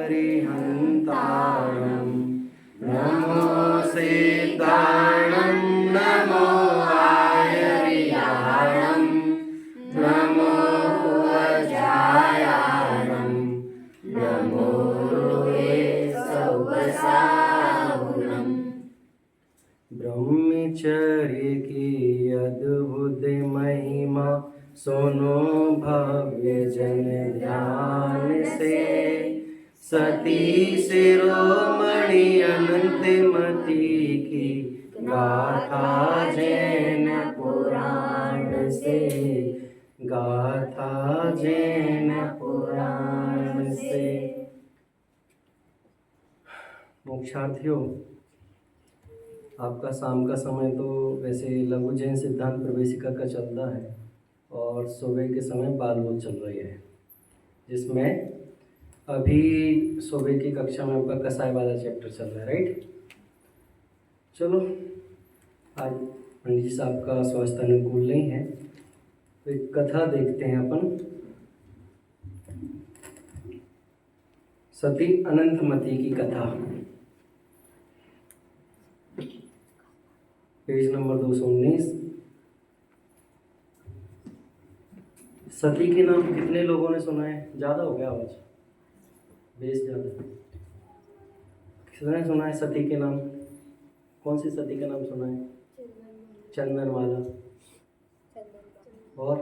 अरिहन्ताणं नमो सिद्धाणं नमो आयर्याणं नमो वज्रायाणं नमो लोहे सौवसाहुणम्। ब्रह्मचर्य की अद्भुत महिमा सुनो भव्य जन ध्यान से। सती शिरोमणि अनंतमती की गाथा जैन पुराण से, गाथा जैन पुराण से। मोक्षार्थियों, आपका शाम का समय तो वैसे लघु जैन सिद्धांत प्रवेशिका का चलता है और सुबह के समय बाल बोध चल रही है, जिसमें अभी सुबह की कक्षा में आपका कसाय वाला चैप्टर चल रहा है, राइट। चलो, आज पंडित जी साहब का स्वास्थ्य अनुकूल नहीं है तो एक कथा देखते हैं अपन। सती अनंतमती की कथा, पेज नंबर 219। सती के नाम कितने लोगों ने सुना है? ज़्यादा हो गया आवाज़, बेस ज़्यादा। किसने सुना है सती के नाम? कौन सी सती का नाम सुना है? चंदनवाला। और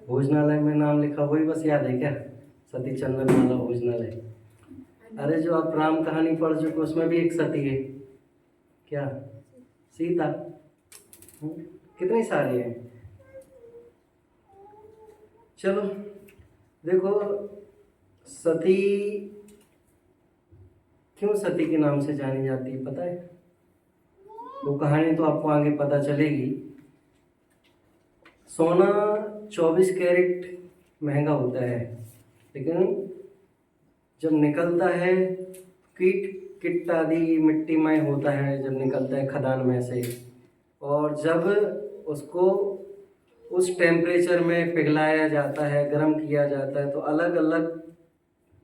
भोजनालय में नाम लिखा, वही बस याद है क्या? सती चंदनवाला भोजनालय। अरे जो आप राम कहानी पढ़ चुके उसमें भी एक सती है, क्या? सीता। कितनी सारी है। चलो देखो, सती क्यों सती के नाम से जानी जाती है पता है? वो कहानी तो आपको आगे पता चलेगी। सोना 24 कैरेट महंगा होता है, लेकिन जब निकलता है कीट आदि मिट्टीमय होता है, जब निकलता है खदान में से, और जब उसको उस टेम्परेचर में पिघलाया जाता है, गर्म किया जाता है, तो अलग अलग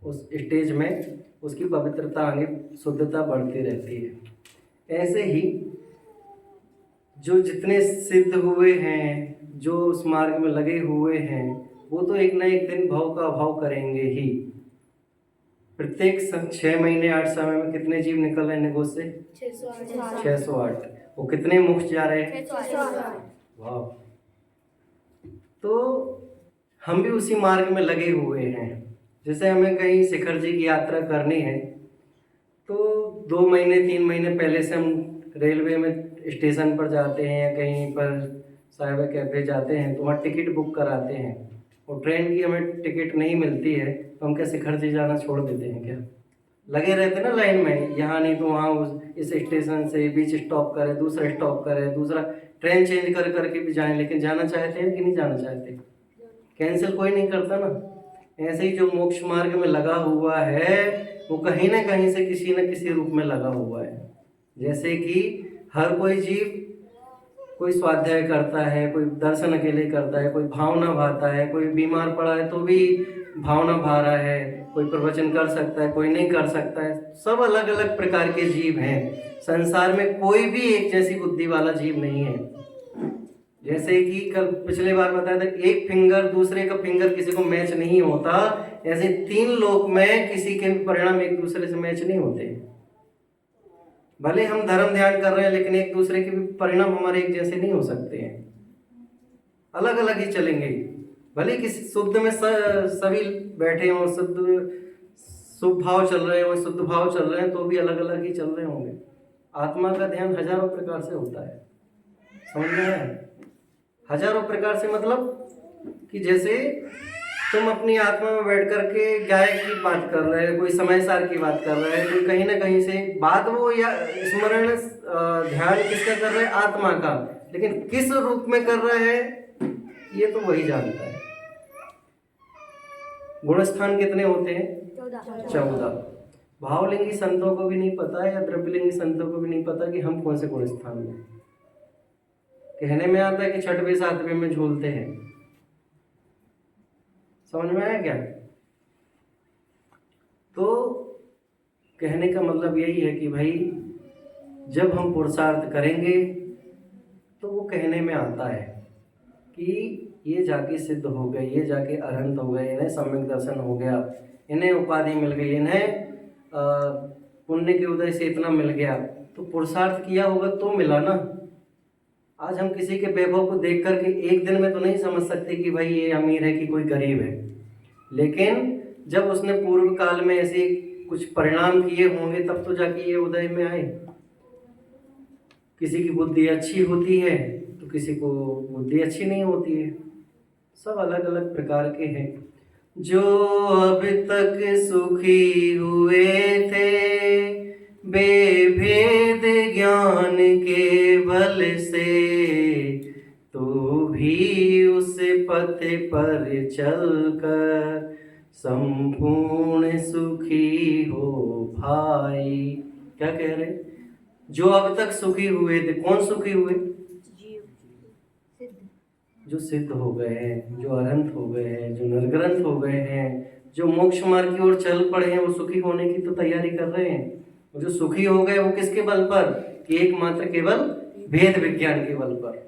उस स्टेज में उसकी पवित्रता आगे शुद्धता बढ़ती रहती है। ऐसे ही जो जितने सिद्ध हुए हैं, जो उस मार्ग में लगे हुए हैं, वो तो एक ना एक दिन भाव का अभाव करेंगे ही। प्रत्येक 6 महीने 8 समय में कितने जीव निकल रहे हैं निगोद से? 608। वो कितने मुख जा रहे हैं? 608। वाह। तो हम भी उसी मार्ग में लगे हुए हैं। जैसे हमें कहीं शिखर जी की यात्रा करनी है तो 2 महीने 3 महीने पहले से हम रेलवे में स्टेशन पर जाते हैं या कहीं पर साइबर कैफे जाते हैं तो वहाँ टिकट बुक कराते हैं, और ट्रेन की हमें टिकट नहीं मिलती है तो हम क्या शिखर जी जाना छोड़ देते हैं क्या? लगे रहते ना लाइन में, यहाँ नहीं तो वहाँ, इस स्टेशन से बीच स्टॉप करे, दूसरा स्टॉप करे, दूसरा ट्रेन चेंज कर करके भी जाएं, लेकिन जाना चाहते हैं कि नहीं जाना चाहते? कैंसिल कोई नहीं करता ना। ऐसे ही जो मोक्ष मार्ग में लगा हुआ है वो कहीं ना कहीं से किसी न किसी रूप में लगा हुआ है। जैसे कि हर कोई जीव, कोई स्वाध्याय करता है, कोई दर्शन अकेले करता है, कोई भावना भाता है, कोई बीमार पड़ा है तो भी भावना भा रहा है, कोई प्रवचन कर सकता है, कोई नहीं कर सकता है। सब अलग अलग प्रकार के जीव हैं संसार में, कोई भी एक जैसी बुद्धि वाला जीव नहीं है। जैसे कि कल पिछले बार बताया था, एक फिंगर दूसरे का फिंगर किसी को मैच नहीं होता, ऐसे 3 लोक में किसी के भी परिणाम एक दूसरे से मैच नहीं होते। भले हम धर्म ध्यान कर रहे हैं लेकिन एक दूसरे के भी परिणाम हमारे एक जैसे नहीं हो सकते हैं, अलग अलग ही चलेंगे। भले किसी शुद्ध में सभी बैठे हों, शुभ भाव चल रहे हों, शुद्ध भाव चल रहे हैं, तो भी अलग अलग ही चल रहे होंगे। आत्मा का ध्यान हजारों प्रकार से होता है, समझ में आया? हजारों प्रकार से मतलब कि जैसे तुम अपनी आत्मा में बैठ करके गाय की बात कर रहे हैं, कोई समय सार की बात कर रहे हैं, कोई कहीं ना कहीं से बात वो या स्मरण ध्यान किसका कर रहे हैं? आत्मा का। लेकिन किस रूप में कर रहे हैं ये तो वही जानता है। गुणस्थान कितने होते हैं? 14। भावलिंगी संतों को भी नहीं पता है या द्रव्यलिंगी संतों को भी नहीं पता कि हम कौन से गुणस्थान में। कहने में आता है कि 6वें 7वें में झूलते हैं, समझ में आया क्या? कहने का मतलब यही है कि भाई जब हम पुरुषार्थ करेंगे तो वो कहने में आता है कि ये जाके सिद्ध हो गए, ये जाके अरहंत हो गए, इन्हें सम्यक दर्शन हो गया, इन्हें उपाधि मिल गई, इन्हें पुण्य के उदय से इतना मिल गया। तो पुरुषार्थ किया होगा तो मिला ना। आज हम किसी के वैभव को देख करके एक दिन में तो नहीं समझ सकते कि भाई ये अमीर है कि कोई गरीब है, लेकिन जब उसने पूर्व काल में ऐसे कुछ परिणाम किए होंगे तब तो जाके ये उदय में आए। किसी की बुद्धि अच्छी होती है तो किसी को बुद्धि अच्छी नहीं होती है, सब अलग अलग प्रकार के हैं। जो अब तक सुखी हुए थे बेभेद ज्ञान के बल से, तो भी उस पथ पर चलकर संपूर्ण सुखी हो भाई। क्या कह रहे? जो अब तक सुखी हुए थे, कौन सुखी हुए? जो सिद्ध हो गए हैं, जो अरहंत हो गए हैं, जो निर्ग्रंथ हो गए हैं, जो मोक्ष मार्ग की ओर चल पड़े हैं, वो सुखी होने की तो तैयारी कर रहे हैं। और जो सुखी हो गए वो किसके बल पर? कि एकमात्र केवल भेद विज्ञान के बल पर।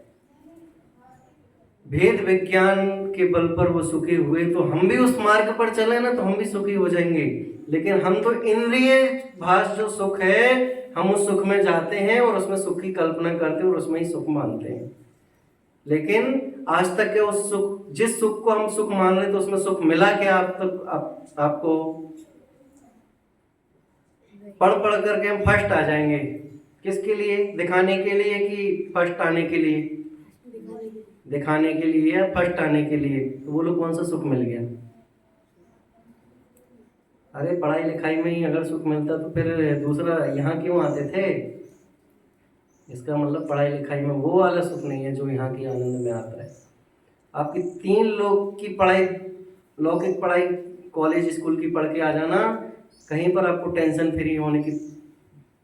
भेद विज्ञान के बल पर वो सुखी हुए, तो हम भी उस मार्ग पर चले ना तो हम भी सुखी हो जाएंगे। लेकिन हम तो इंद्रिय भाष जो सुख है हम उस सुख में जाते हैं और उसमें सुख की कल्पना करते हैं और उसमें ही सुख मानते हैं। लेकिन आज तक के उस सुख, जिस सुख को हम सुख मान रहे तो उसमें सुख मिला क्या? आपको पढ़ पढ़ करके हम फर्स्ट आ जाएंगे। किसके लिए? दिखाने के लिए कि फर्स्ट आने के लिए? दिखाने के लिए या फर्स्ट आने के लिए? तो बोलो कौन सा सुख मिल गया? अरे पढ़ाई लिखाई में ही अगर सुख मिलता तो फिर दूसरा यहाँ क्यों आते थे? इसका मतलब पढ़ाई लिखाई में वो वाला सुख नहीं है जो यहाँ की आनंद में आता है। आपकी 3 लोग की पढ़ाई, लौकिक पढ़ाई कॉलेज स्कूल की पढ़ के आ जाना, कहीं पर आपको टेंशन फ्री होने की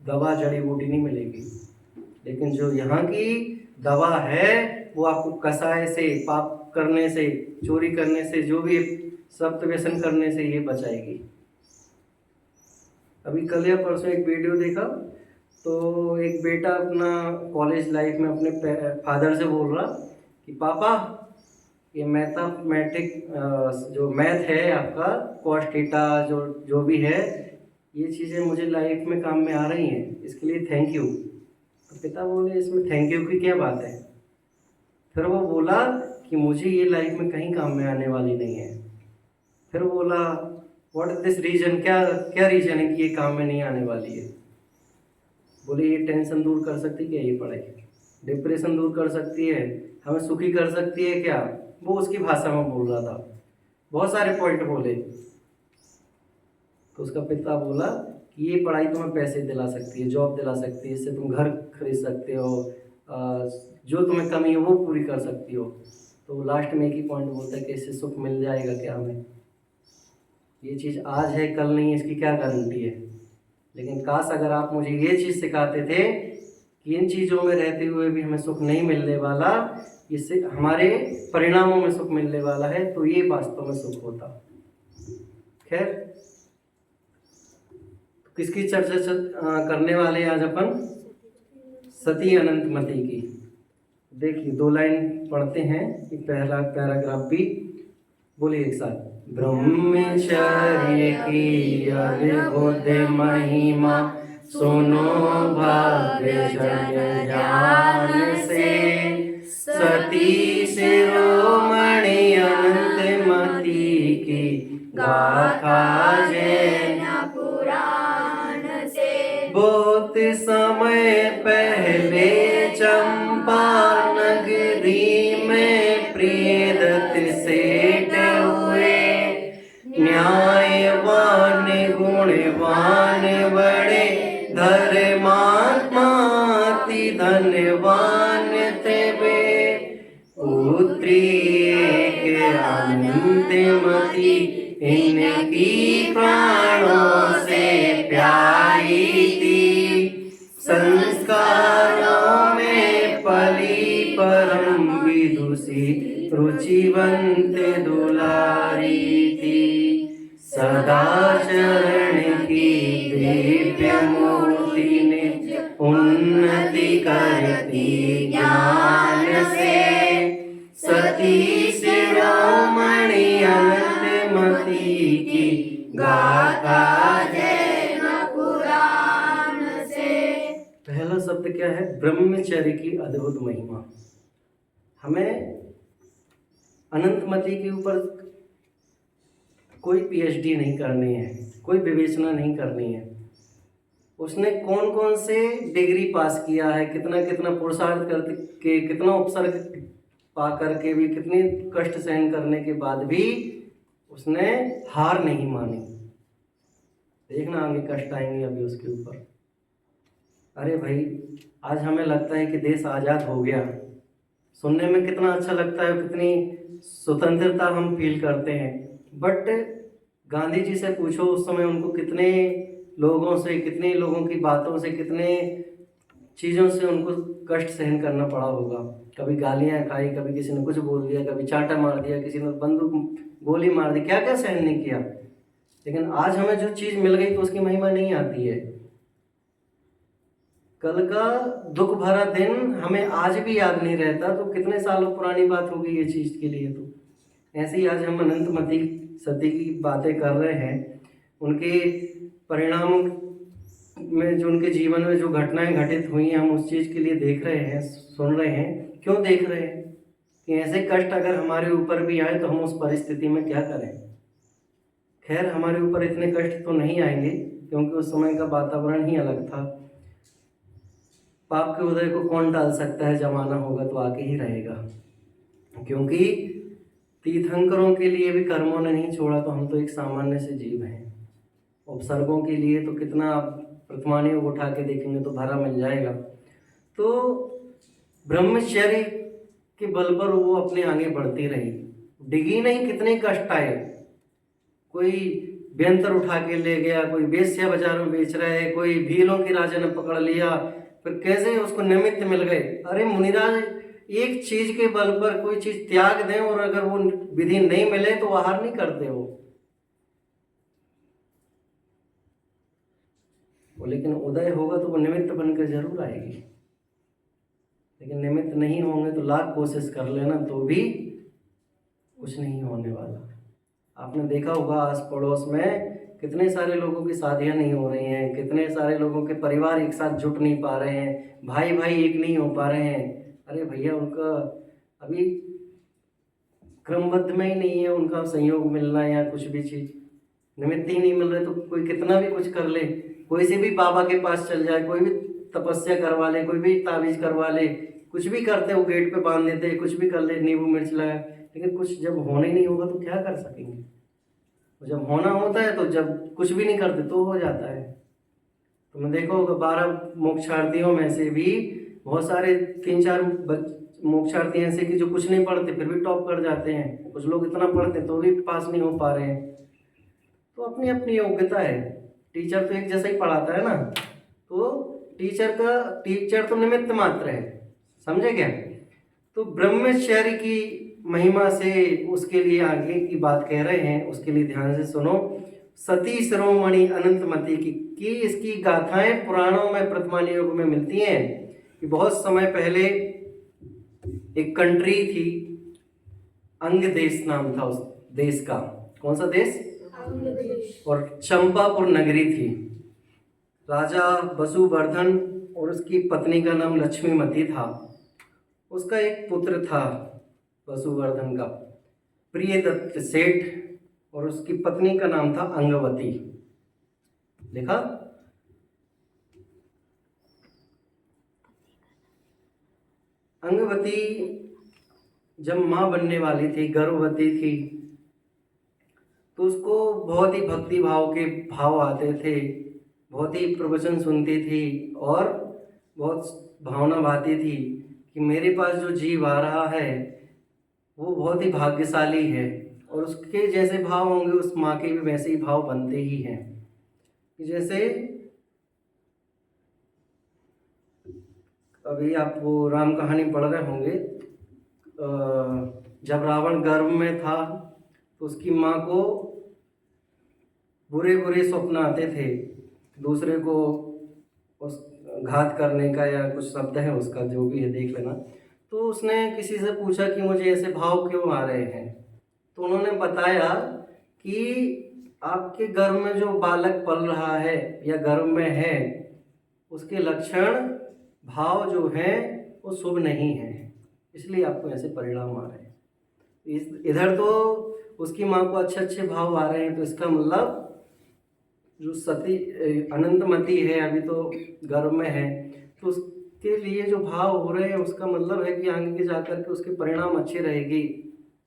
दवा जड़ी बूटी नहीं मिलेगी। लेकिन जो यहाँ की दवा है वो आपको कसाय से, पाप करने से, चोरी करने से, जो भी सप्त व्यसन करने से ये बचाएगी। अभी कल या परसों एक वीडियो देखा तो एक बेटा अपना कॉलेज लाइफ में अपने फादर से बोल रहा कि पापा ये मैथमेटिक जो मैथ है आपका, कॉस थीटा जो भी है, ये चीज़ें मुझे लाइफ में काम में आ रही हैं, इसके लिए थैंक यू। तो पिता बोले इसमें थैंक यू की क्या बात है? फिर वो बोला कि मुझे ये लाइफ में कहीं काम में आने वाली नहीं है। फिर वो बोला व्हाट इज दिस रीजन, क्या रीजन है कि ये काम में नहीं आने वाली है? बोले ये टेंशन दूर कर सकती क्या ये पढ़ाई? डिप्रेशन दूर कर सकती है? हमें सुखी कर सकती है क्या? वो उसकी भाषा में बोल रहा था, बहुत सारे पॉइंट बोले। तो उसका पिता बोला कि ये पढ़ाई तुम्हें पैसे दिला सकती है, जॉब दिला सकती है, इससे तुम घर खरीद सकते हो, जो तुम्हें कमी है वो पूरी कर सकती हो। तो लास्ट में एक ही पॉइंट बोलता है कि इससे सुख मिल जाएगा क्या हमें? ये चीज़ आज है कल नहीं, इसकी क्या गारंटी है? लेकिन काश अगर आप मुझे ये चीज़ सिखाते थे कि इन चीज़ों में रहते हुए भी हमें सुख नहीं मिलने वाला, इससे हमारे परिणामों में सुख मिलने वाला है, तो ये वास्तव में सुख होता। खैर, किसकी चर्चा करने वाले आज अपन? सती अनंतमती की। देखिए 2 लाइन पढ़ते हैं, पहला पैराग्राफ भी बोलिए एक साथ। ब्रह्मचर्य की अद्भुत महिमा सुनो भाग्य जन जान से, सती शिरोमणि अनंतमती की गाथा जैन पुराण से। बहुत समय पहले चंपा नगरी में प्रियदत्त सेठ हुए, न्यायवान गुणवान बड़े धर्मात्मा अति धनवान थे वे। पुत्री एक अनंतमती इनकी प्राणों से प्यारी थी, संस्कारों में पली परम विदुषी रुचिवंत दुलारी थी। सदाचरण की देवी मूर्ति निज उन्नति करती ज्ञान से, सती शिरोमणि अनंतमती की गाथा जैन पुराण से। पहला शब्द क्या है? ब्रह्मचर्य की अद्भुत महिमा। हमें अनंतमती के ऊपर कोई पीएचडी नहीं करनी है, कोई विवेचना नहीं करनी है। उसने कौन कौन से डिग्री पास किया है, कितना कितना पुरुषार्थ करके, कितना उपसर्ग पा करके भी, कितने कष्ट सहन करने के बाद भी उसने हार नहीं मानी। देखना आगे कष्ट आएंगे अभी उसके ऊपर। अरे भाई, आज हमें लगता है कि देश आज़ाद हो गया, सुनने में कितना अच्छा लगता है, कितनी स्वतंत्रता हम फील करते हैं। बट गांधी जी से पूछो, उस समय उनको कितने लोगों से, कितने लोगों की बातों से, कितने चीज़ों से उनको कष्ट सहन करना पड़ा होगा। कभी गालियाँ खाई, कभी किसी ने कुछ बोल दिया, कभी चांटा मार दिया, किसी ने बंदूक गोली मार दी, क्या क्या सहन नहीं किया। लेकिन आज हमें जो चीज़ मिल गई तो उसकी महिमा नहीं आती है। कल का दुख भरा दिन हमें आज भी याद नहीं रहता, तो कितने सालों पुरानी बात होगी ये चीज़ के लिए। तो ऐसे ही आज हम अनंतमती सती की बातें कर रहे हैं, उनके परिणाम में, जो उनके जीवन में जो घटनाएं घटित हुई हैं, हम उस चीज़ के लिए देख रहे हैं, सुन रहे हैं। क्यों देख रहे हैं? कि ऐसे कष्ट अगर हमारे ऊपर भी आए तो हम उस परिस्थिति में क्या करें। खैर, हमारे ऊपर इतने कष्ट तो नहीं आएंगे, क्योंकि उस समय का वातावरण ही अलग था। पाप के उदय को कौन टाल सकता है, जमाना होगा तो आके ही रहेगा। क्योंकि तीर्थंकरों के लिए भी कर्मों ने नहीं छोड़ा, तो हम तो एक सामान्य से जीव हैं। उपसर्गों के लिए तो कितना, प्रतिमानी उठा के देखेंगे तो भरा मिल जाएगा। तो ब्रह्मचर्य के बल पर वो अपने आगे बढ़ती रही, डिगी नहीं। कितने कष्ट आए, कोई व्यंतर उठा के ले गया, कोई वेश्या बाजार में बेच रहा है, कोई भीलों के राजा ने पकड़ लिया, फिर कैसे उसको निमित्त मिल गए। अरे मुनिराज, एक चीज के बल पर कोई चीज त्याग दें और अगर वो विधि नहीं मिले तो आहार नहीं करते वो। लेकिन उदय होगा तो वो निमित्त बनकर जरूर आएगी। लेकिन निमित्त नहीं होंगे तो लाख कोशिश कर लेना तो भी कुछ नहीं होने वाला। आपने देखा होगा आस पड़ोस में कितने सारे लोगों की शादियां नहीं हो रही हैं, कितने सारे लोगों के परिवार एक साथ जुट नहीं पा रहे हैं, भाई भाई एक नहीं हो पा रहे हैं। अरे भैया, उनका अभी क्रमबद्ध में ही नहीं है उनका संयोग मिलना या कुछ भी चीज़, निमित्त ही नहीं मिल रहे। तो कोई कितना भी कुछ कर ले, कोई से भी बाबा के पास चल जाए, कोई भी तपस्या करवा ले, कोई भी ताबीज करवा ले, कुछ भी करते वो गेट पे बांध देते, कुछ भी कर ले, नींबू मिर्च लगाए, लेकिन कुछ जब होना ही नहीं होगा तो क्या कर सकेंगे। जब होना होता है तो जब कुछ भी नहीं करते तो हो जाता है। तो मैं देखो 12 मोक्षार्थियों में से भी बहुत सारे 3-4 मोक्षार्थी ऐसे कि जो कुछ नहीं पढ़ते फिर भी टॉप कर जाते हैं। कुछ लोग इतना पढ़ते तो भी पास नहीं हो पा रहे हैं। तो अपनी अपनी योग्यता है। टीचर तो एक जैसा ही पढ़ाता है ना, तो टीचर तो निमित्त मात्र है, समझे क्या। तो ब्रह्मचर्य की महिमा से उसके लिए आगे की बात कह रहे हैं, उसके लिए ध्यान से सुनो। सती शिरोमणि अनंतमती की इसकी गाथाएं पुराणों में, वर्तमान युग में मिलती हैं कि बहुत समय पहले एक कंट्री थी, अंग देश नाम था उस देश का। कौन सा देश? अंग देश। और चंपापुर नगरी थी। राजा वसुवर्धन और उसकी पत्नी का नाम लक्ष्मीमती था। उसका एक पुत्र था वसुवर्धन का, प्रियदत्त सेठ, और उसकी पत्नी का नाम था अंगवती। देखा, अंगवती जब माँ बनने वाली थी, गर्भवती थी, तो उसको बहुत ही भक्ति भाव के भाव आते थे, बहुत ही प्रवचन सुनती थी और बहुत भावना भाती थी कि मेरे पास जो जीव आ रहा है वो बहुत ही भाग्यशाली है, और उसके जैसे भाव होंगे उस माँ के भी वैसे ही भाव बनते ही हैं। जैसे अभी आप वो राम कहानी पढ़ रहे होंगे, जब रावण गर्भ में था तो उसकी माँ को बुरे बुरे स्वप्न आते थे, दूसरे को उस घात करने का या कुछ शब्द है उसका, जो भी है देख लेना। तो उसने किसी से पूछा कि मुझे ऐसे भाव क्यों आ रहे हैं, तो उन्होंने बताया कि आपके गर्भ में जो बालक पल रहा है या गर्भ में है, उसके लक्षण भाव जो हैं वो शुभ नहीं है, इसलिए आपको ऐसे परिणाम आ रहे हैं। इधर तो उसकी माँ को अच्छे अच्छे भाव आ रहे हैं, तो इसका मतलब जो सती अनंतमती है अभी तो गर्भ में है, तो उसके लिए जो भाव हो रहे हैं उसका मतलब है कि आगे के जाकर के उसके परिणाम अच्छे रहेगी,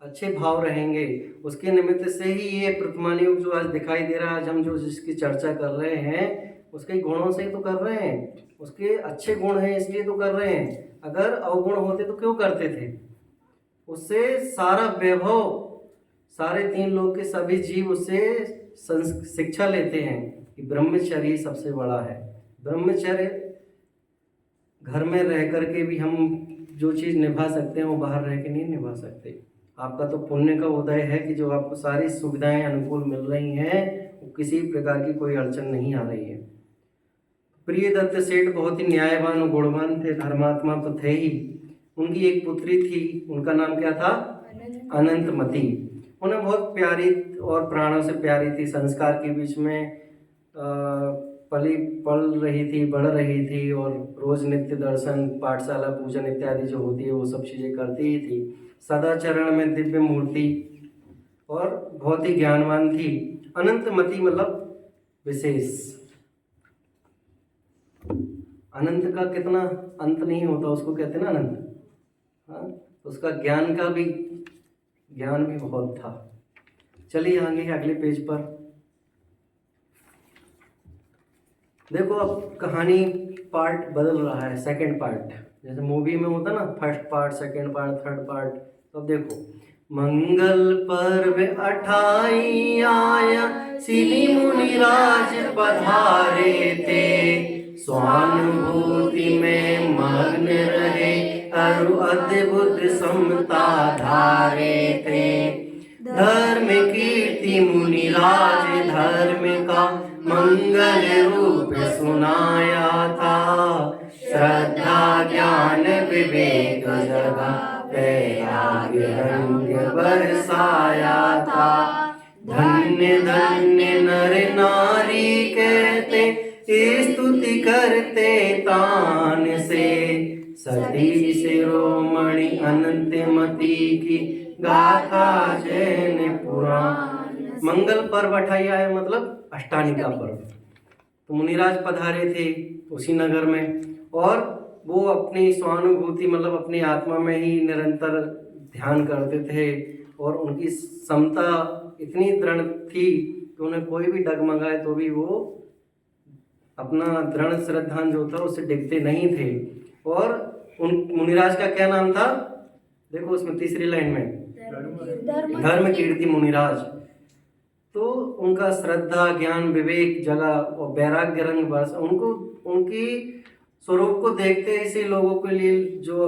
अच्छे भाव रहेंगे। उसके निमित्त से ही ये वर्तमान युग जो आज दिखाई दे रहा है, आज हम जो जिसकी चर्चा कर रहे हैं उसके गुणों से ही तो कर रहे हैं, उसके अच्छे गुण हैं इसलिए तो कर रहे हैं। अगर अवगुण होते तो क्यों करते थे? उससे सारा वैभव, सारे 3 लोग के सभी जीव उससे शिक्षा लेते हैं कि ब्रह्मचर्य सबसे बड़ा है। ब्रह्मचर्य घर में रह कर के भी हम जो चीज़ निभा सकते हैं वो बाहर रह के नहीं निभा सकते। आपका तो पुण्य का उदय है कि जो आपको सारी सुविधाएं अनुकूल मिल रही हैं, किसी प्रकार की कोई अड़चन नहीं आ रही है। प्रियदत्त सेठ बहुत ही न्यायवान और गुणवान थे, धर्मात्मा तो थे ही। उनकी एक पुत्री थी, उनका नाम क्या था? अनंतमती। उन्हें बहुत प्यारी और प्राणों से प्यारी थी, संस्कार के बीच में पल रही थी, बढ़ रही थी, और रोज नित्य दर्शन, पाठशाला, पूजन इत्यादि जो होती है वो सब चीज़ें करती ही थी। सदाचरण में दिव्य मूर्ति और बहुत ही ज्ञानवान थी। अनंतमती मतलब विशेष। अनंत का कितना अंत नहीं होता, उसको कहते हैं ना अनंत। हाँ, तो उसका ज्ञान भी बहुत था। चलिए आगे अगले पेज पर देखो। अब कहानी पार्ट बदल रहा है, सेकंड पार्ट। जैसे मूवी में होता ना, first part, second part, third part. तो अब देखो, मंगल पर्व 28 आया, सिनि मुनिराज पधारे थे, स्वानुभूति में मग्न रहे, अरु अद्भुत समता धारे थे। धर्म कीर्ति मुनिराज धर्म का मंगल रूप सुनाया था, श्रद्धा ज्ञान विवेक जगा वैराग्य रंग बरसाया था। धन्य धन्य नर नारी कहते, स्तुति करते तान से, सती शिरोमणि अनंतमती की गाथा जैन पुराण। मंगल पर्व 28 आया मतलब अष्टानी का पर्व। तो मुनिराज पधारे थे उसी नगर में, और वो अपनी स्वानुभूति मतलब अपनी आत्मा में ही निरंतर ध्यान करते थे, और उनकी समता इतनी दृढ़ थी कि उन्हें कोई भी डगमगाए तो भी वो अपना दृढ़ श्रद्धान जो था उससे डिगते नहीं थे। और उन मुनिराज का क्या नाम था? देखो उसमें तीसरी लाइन में, धर्म कीर्ति मुनिराज। तो उनका श्रद्धा ज्ञान विवेक जगा और वैराग्य रंग बरस। उनको उनकी स्वरूप को देखते ही से लोगों के लिए जो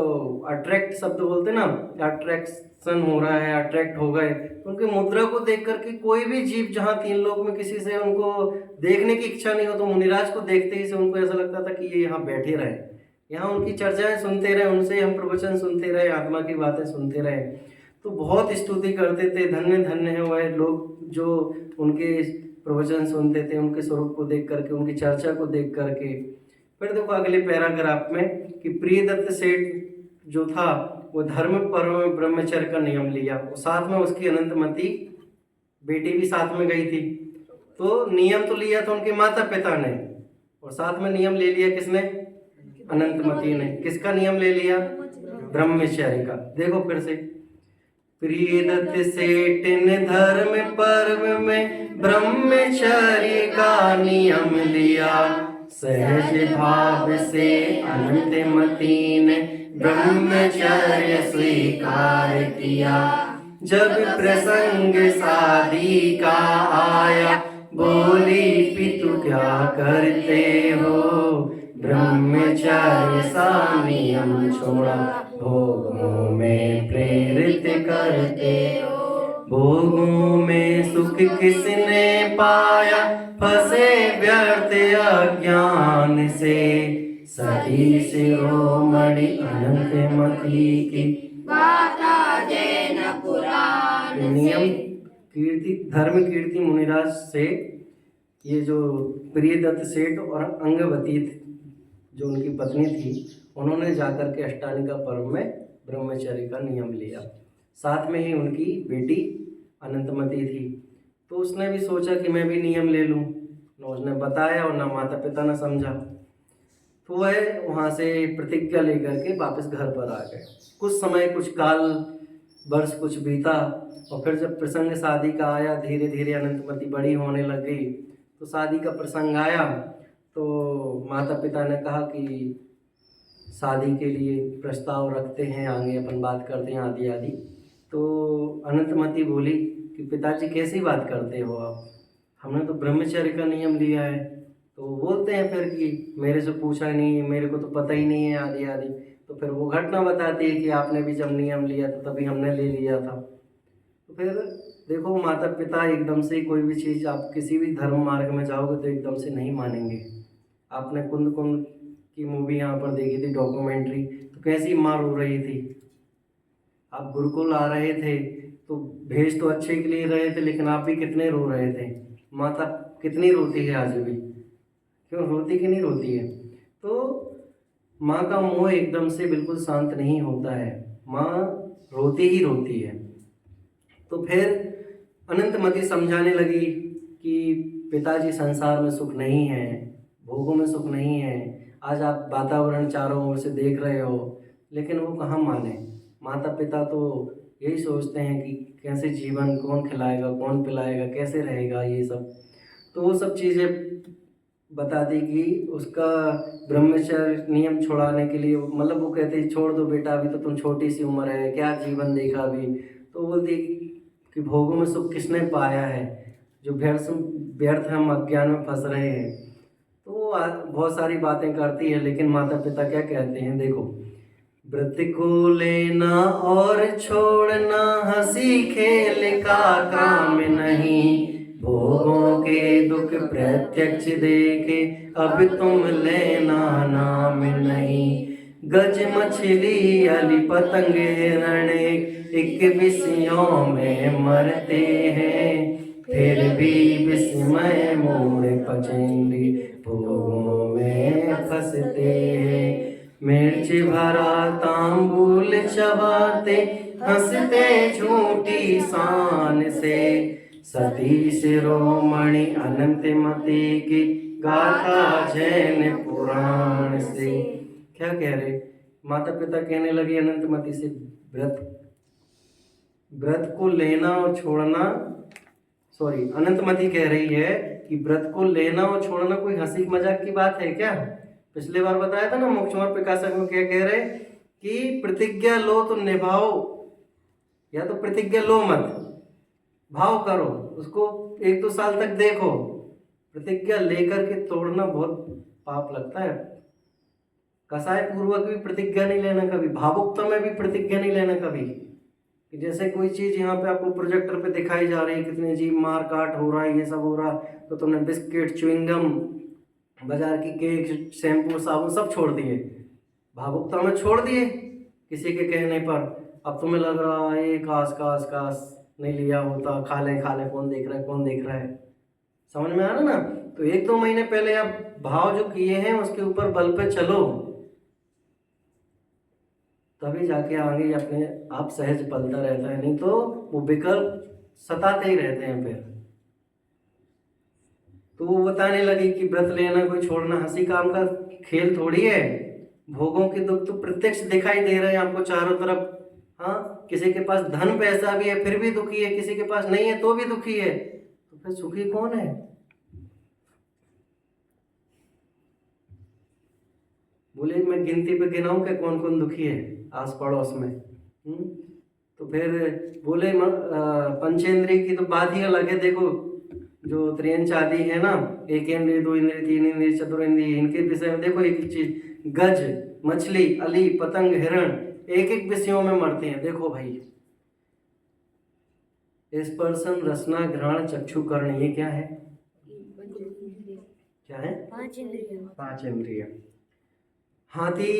अट्रैक्ट शब्द बोलते ना, अट्रैक्शन हो रहा है, अट्रैक्ट हो गए। उनकी मुद्रा को देख करके कोई भी जीव जहाँ 3 लोक में किसी से उनको देखने की इच्छा नहीं हो, तो मुनिराज को देखते ही से उनको ऐसा लगता था कि ये यहाँ बैठे रहे, यहाँ उनकी चर्चाएं सुनते रहे, उनसे हम प्रवचन सुनते रहे, आत्मा की बातें सुनते रहे। तो बहुत स्तुति करते थे। धन्य धन्य है वह लोग जो उनके प्रवचन सुनते थे, उनके स्वरूप को देख करके, उनकी चर्चा को देख करके। फिर देखो अगले पैराग्राफ में कि प्रियदत्त सेठ जो था वो धर्म पर्व में ब्रह्मचर्य का नियम लिया, और साथ में उसकी अनंतमती बेटी भी साथ में गई थी। तो नियम तो लिया था उनके माता पिता ने, और साथ में नियम ले लिया किसने? अनंतमती ने। किसका नियम ले लिया? ब्रह्मचर्य का। देखो फिर से, प्रियदत्त सेठ ने धर्म पर्व में ब्रह्मचर्य का नियम लिया, सहज भाव से अनंतमती ने ब्रह्मचर्य स्वीकार किया। जब प्रसंग शादी का आया, बोली पितु क्या करते हो, ब्रह्मचर्य सा नियम छोड़ा, भोगों में प्रेरित करते हो। भोगों में सुख किसने पाया, फंसे व्यर्थ अज्ञान से। सती शिरोमणि अनंत मति की गाथा जैन पुराण नियम कीर्ति धर्म कीर्ति मुनिराज से ये जो प्रियदत्त सेठ और अंगवती जो उनकी पत्नी थी, उन्होंने जाकर के अष्टानिका पर्व में ब्रह्मचर्य का नियम लिया। साथ में ही उनकी बेटी अनंतमती थी, तो उसने भी सोचा कि मैं भी नियम ले लूं। न उसने बताया और ना माता पिता ने समझा, तो वह वहाँ से प्रतिज्ञा लेकर के वापस घर पर आ गए। कुछ समय कुछ काल वर्ष कुछ बीता, और फिर जब प्रसंग शादी का आया, धीरे धीरे अनंतमती बड़ी होने लग गई, तो शादी का प्रसंग आया तो माता पिता ने कहा कि शादी के लिए प्रस्ताव रखते हैं, आगे अपन बात करते हैं आदि आदि। तो अनंतमती बोली कि पिताजी कैसी बात करते हो आप, हमने तो ब्रह्मचर्य का नियम लिया है। तो वो बोलते हैं फिर कि मेरे से पूछा नहीं, मेरे को तो पता ही नहीं है आदि आदि। तो फिर वो घटना बताती है कि आपने भी जब नियम लिया तो तभी हमने ले लिया था। तो फिर देखो, माता पिता एकदम से कोई भी चीज़, आप किसी भी धर्म मार्ग में जाओगे तो एकदम से नहीं मानेंगे। आपने कुंद कुंद की मूवी यहाँ पर देखी थी, डॉक्यूमेंट्री, तो कैसी माँ रो रही थी। आप गुरुकुल आ रहे थे तो भेज तो अच्छे के लिए रहे थे, लेकिन आप भी कितने रो रहे थे। माता कितनी रोती है आज भी, क्यों रोती कि नहीं रोती है? तो माँ का मोह एकदम से बिल्कुल शांत नहीं होता है, माँ रोती ही रोती है। तो फिर अनंतमती समझाने लगी कि पिताजी संसार में सुख नहीं है, भोगों में सुख नहीं है। आज आप वातावरण चारों ओर से देख रहे हो, लेकिन वो कहाँ माने। माता पिता तो यही सोचते हैं कि कैसे जीवन, कौन खिलाएगा, कौन पिलाएगा, कैसे रहेगा, ये सब। तो वो सब चीज़ें बता दी कि उसका ब्रह्मचर्य नियम छुड़ाने के लिए, मतलब वो कहते छोड़ दो बेटा, अभी तो तुम छोटी सी उम्र है, क्या जीवन देखा अभी। तो बोलती कि भोगों में सुख किसने पाया है, जो व्यर्थ हम अज्ञान में फंस रहे हैं। तो वो बहुत सारी बातें करती है, लेकिन माता पिता क्या कहते हैं, देखो, व्रत को लेना और छोड़ना हंसी खेल का काम नहीं, भोगों के दुख प्रत्यक्ष देखे अब तुम लेना नाम नहीं। गज मछली अली पतंग हिरण एक विषयों में मरते हैं, फिर भी विस्मय मोड़ पचेंगे भोगों में फंसते हैं। मिर्च भरा तांबूल चबाते हंसते झूठी शान से, सती शिरोमणि अनंतमती की गाथा जैन पुराण से। क्या कह रहे माता पिता? कहने लगे अनंतमती से, व्रत को लेना और छोड़ना, सॉरी, अनंतमती कह रही है कि व्रत को लेना और छोड़ना कोई हंसी मजाक की बात है क्या? पिछली बार बताया था ना, मोक्षमार्ग प्रकाशक में क्या कह रहे कि प्रतिज्ञा लो तो निभाओ, या तो प्रतिज्ञा लो मत, भाव करो, उसको 1-2 साल तक देखो। प्रतिज्ञा लेकर के तोड़ना बहुत पाप लगता है। कसाय पूर्वक भी प्रतिज्ञा नहीं लेना कभी, भावुकता में भी प्रतिज्ञा नहीं लेना कभी। कि जैसे कोई चीज़ यहाँ पे आपको प्रोजेक्टर पे दिखाई जा रही है, कितने जी मार काट हो रहा है, ये सब हो रहा, तो तुमने बिस्किट, च्युइंगम, बाजार की केक, शैम्पू, साबुन सब छोड़ दिए, भावुकता में छोड़ दिए किसी के कहने पर। अब तुम्हें लग रहा है काश काश काश नहीं लिया होता, खा ले कौन देख रहा है, कौन देख रहा है। समझ में आ रहा ना? तो 1-2 महीने पहले आप भाव जो किए हैं उसके ऊपर बल पे चलो, तभी जाके आगे अपने आप सहज पलता रहता है, नहीं तो वो विकल्प सताते ही रहते हैं फिर। तो वो बताने लगी कि व्रत लेना कोई छोड़ना हंसी काम का खेल थोड़ी है, भोगों के दुख तो प्रत्यक्ष दिखाई दे रहे हैं आपको चारों तरफ। हाँ, किसी के पास धन पैसा भी है फिर भी दुखी है, किसी के पास नहीं है तो भी दुखी है, तो फिर सुखी कौन है? बोले मैं गिनती पे गिनाऊं क्या कौन कौन दुखी है आस पड़ोस में? तो फिर बोले पंचेंद्रिय की तो बात ही अलग है। देखो, जो त्रियंच आदि है ना, 1 इंद्रिय, 2 इंद्रिय, 3 इंद्रिय, चतुरेंद्रिय, इनके विषय में देखो, एक चीज, गज, मछली, अली, पतंग, हिरण, एक विषयों में मरते हैं। देखो भाई, स्पर्शन, रसना, घ्राण, चक्षु, कर्ण, ये क्या है? क्या है? 5 इंद्रिय। 5 इंद्रिय। हाथी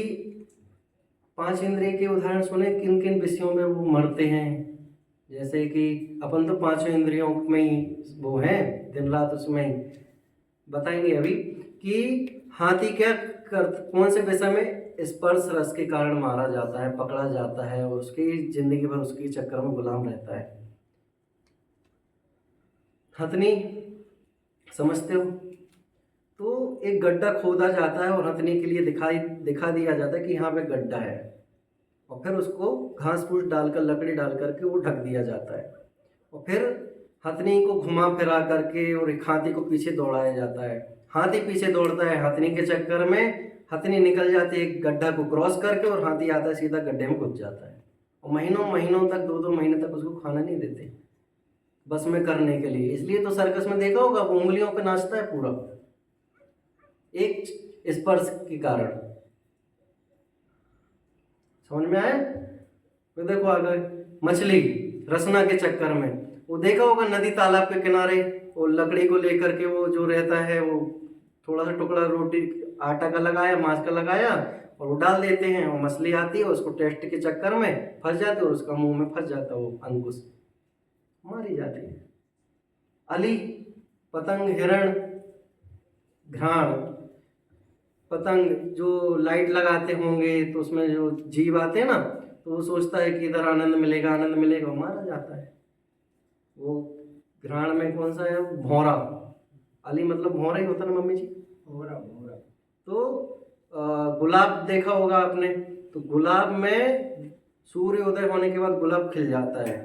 5 इंद्रिय के उदाहरण सुने, किन किन विषयों में वो मरते हैं? जैसे कि अपन तो 5 इंद्रियों में ही वो हैं, दिन रात उसमें ही बताएंगे अभी कि हाथी क्या कौन से विषय में स्पर्श रस के कारण मारा जाता है, पकड़ा जाता है और उसकी जिंदगी भर उसके चक्कर में गुलाम रहता है। हथनी समझते हो? तो एक गड्ढा खोदा जाता है और हथनी के लिए दिखा दिया जाता है कि यहाँ पे गड्ढा है, और फिर उसको घास फूस डालकर, लकड़ी डाल करके वो ढक दिया जाता है, और फिर हथनी को घुमा फिरा करके और एक हाथी को पीछे दौड़ाया जाता है। हाथी पीछे दौड़ता है, हथनी के चक्कर में हथनी निकल जाती है गड्ढा को क्रॉस करके, और हाथी आता है सीधा गड्ढे में घुस जाता है। और महीनों महीनों तक, 2-2 महीने तक उसको खाना नहीं देते बस में करने के लिए। इसलिए तो सर्कस में देखा होगा वो उंगलियों पे नाचता है पूरा, एक स्पर्श के कारण। समझ में आया? तो देखो आगे, मछली रसना के चक्कर में, वो देखा होगा नदी तालाब के किनारे, वो लकड़ी को लेकर के वो जो रहता है, वो थोड़ा सा टुकड़ा रोटी आटा का लगाया, मांस का लगाया, और वो डाल देते हैं, और मछली आती है, उसको टेस्ट के चक्कर में फंस जाती है, और उसका मुंह में फंस जाता है वो अंकुश, मारी जाती है। अली, पतंग, हिरण, घ्राण, पतंग जो लाइट लगाते होंगे तो उसमें जो जीव आते हैं ना, तो वो सोचता है कि इधर आनंद मिलेगा, आनंद मिलेगा, मारा जाता है। वो घ्राण में कौन सा है? भौरा। अली मतलब भौरा ही होता ना मम्मी जी? भौरा। तो गुलाब देखा होगा आपने, तो गुलाब में सूर्य उदय होने के बाद गुलाब खिल जाता है,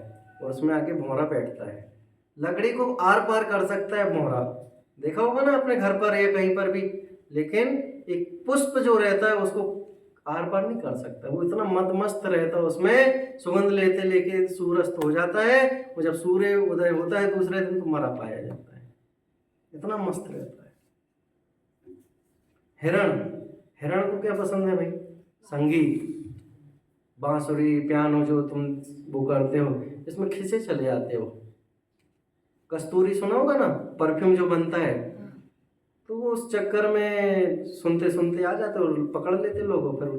और उसमें आके भौरा बैठता है। लकड़ी को आर पार कर सकता है भौरा, देखा होगा ना अपने घर पर या कहीं पर भी, लेकिन एक पुष्प जो रहता है उसको आर पार नहीं कर सकता। वो इतना मदमस्त रहता है, उसमें सुगंध लेते लेके सूर्यास्त हो जाता है, और जब सूर्य उदय होता है दूसरे दिन तो मरा पाया जाता है, इतना मस्त रहता है। हिरण को क्या पसंद है भाई? संगीत, बांसुरी, पियानो जो तुम वो करते हो, इसमें खिंचे चले जाते हो। कस्तूरी सुना होगा ना, परफ्यूम जो बनता है, तो वो उस चक्कर में सुनते सुनते आ जाते और पकड़ लेते लोग, फिर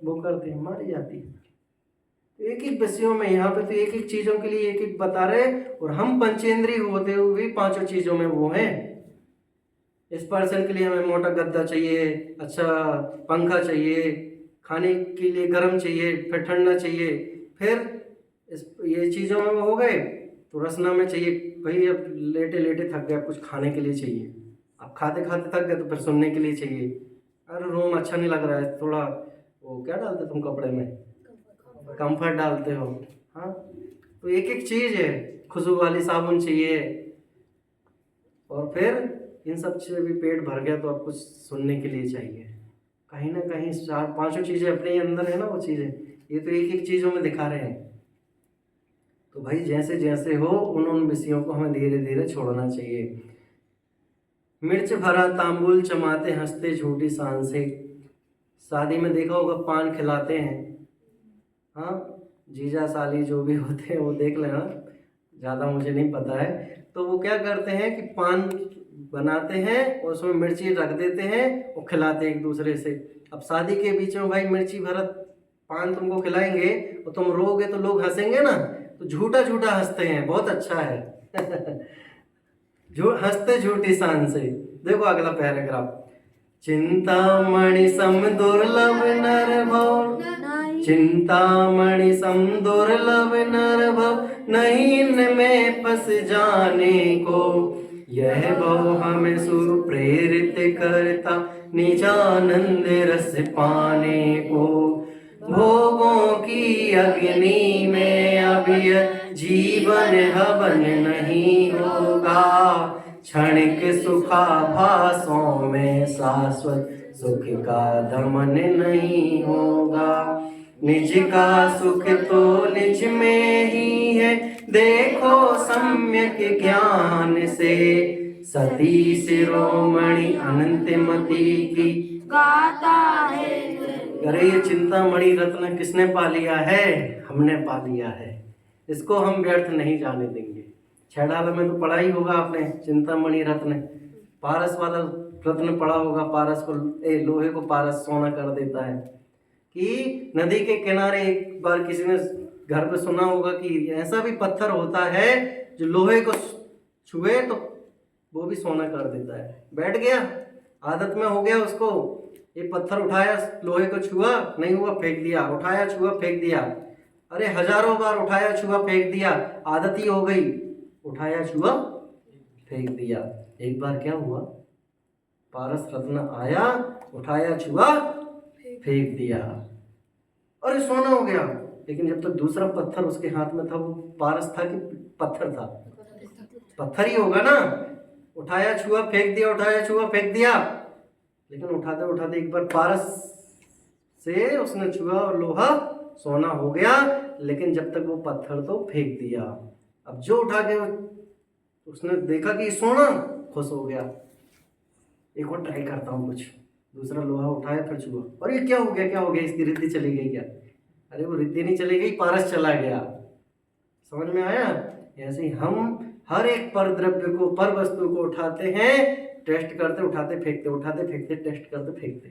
वो करते हैं, मारी जाती है। एक एक विषयों में, यहाँ पे तो एक एक चीजों के लिए एक एक बता रहे, और हम पंचेंद्रिय होते हुए भी 5 चीजों में वो हैं। इस पर्सन के लिए हमें मोटा गद्दा चाहिए, अच्छा पंखा चाहिए, खाने के लिए गर्म चाहिए, फिर ठंडा चाहिए, फिर ये चीज़ों में हो गए। तो रसना में चाहिए भाई, अब लेटे लेटे थक गए, कुछ खाने के लिए चाहिए। अब खाते खाते थक गए तो फिर सुनने के लिए चाहिए। अरे रूम अच्छा नहीं लग रहा है, थोड़ा वो क्या डालते तुम कपड़े में? कंफर्ट डालते हो। हाँ, तो एक एक चीज़ है, खुशबू वाली साबुन चाहिए, और फिर इन सब से भी पेट भर गया तो अब कुछ सुनने के लिए चाहिए। कहीं ना कहीं 4-5 चीज़ें अपने अंदर है ना, वो चीज़ें ये तो एक एक चीज़ों में दिखा रहे हैं। तो भाई जैसे जैसे हो उन विषयों को हमें धीरे धीरे छोड़ना चाहिए। मिर्च भरा तांबुल चमाते हंसते झूठी शान से। शादी में देखा होगा पान खिलाते हैं, हाँ, जीजा साली जो भी होते हैं वो देख लेना, ज़्यादा मुझे नहीं पता है। तो वो क्या करते हैं कि पान बनाते हैं और उसमें मिर्ची रख देते हैं और खिलाते हैं एक दूसरे से। अब शादी के बीच में भाई मिर्ची भरा पान तुमको खिलाएंगे और तुम रोगे तो लोग हंसेंगे ना, तो झूठा झूठा हंसते हैं, बहुत अच्छा है। हंसते झूठी शान से। देखो अगला पैराग्राफ, चिंतामणि सम दुर्लभ नर भव, चिंतामणि सम दुर्लभ नर भव, नहीं इनमें फंस जाने को, यह भव हमें सुप्रेरित करता निजानंद रस पाने को। भोगों की अग्नि में अभी जीवन हवन नहीं होगा, क्षणिक सुखाभासों में शाश्वत सुख का दमन नहीं होगा। निज का सुख तो निज में ही है, देखो सम्यक ज्ञान से, सती शिरोमणि अनंतमती की गाता है। अरे ये चिंतामणि रत्न किसने पा लिया है? हमने पा लिया है। इसको हम व्यर्थ नहीं जाने देंगे। छैडाला में तो पढ़ा ही होगा आपने, चिंतामणि रत्न, पारस वाला रत्न पढ़ा होगा। पारस को लोहे को पारस सोना कर देता है। कि नदी के किनारे एक बार किसी ने घर पे सुना होगा कि ऐसा भी पत्थर होता है जो लोहे को छुए तो वो भी सोना कर देता है। बैठ गया, आदत में हो गया उसको। ये पत्थर उठाया, लोहे को छुआ, नहीं हुआ, फेंक दिया, उठाया, छुआ, फेंक दिया। अरे हजारों बार उठाया, छुआ, फेंक दिया, आदत ही हो गई। उठाया, छुआ, फेंक दिया। एक बार क्या हुआ, पारस रत्न आया, उठाया, छुआ, फेंक दिया, अरे सोना हो गया। लेकिन जब तक दूसरा पत्थर उसके हाथ में था, वो पारस था कि पत्थर था? पत्थर ही होगा ना। उठाया, छुआ, फेंक दिया, उठाया, छुआ, फेंक दिया। लेकिन उठाते उठाते एक बार पारस से उसने छुआ और लोहा सोना हो गया। लेकिन जब तक वो पत्थर तो फेंक दिया। अब जो उठा के उसने देखा कि सोना, खुश हो गया। एक और ट्राई करता हूँ कुछ। दूसरा लोहा उठाया, फिर छुआ, और ये क्या हो गया, क्या हो गया, इसकी रिद्धि चली गई क्या? अरे वो रिद्धि नहीं चली गई, पारस चला गया। समझ में आया? ऐसे ही हम हर एक पर द्रव्य को, पर वस्तु को उठाते हैं, टेस्ट करते, उठाते फेंकते, उठाते फेंकते, टेस्ट करते फेंकते,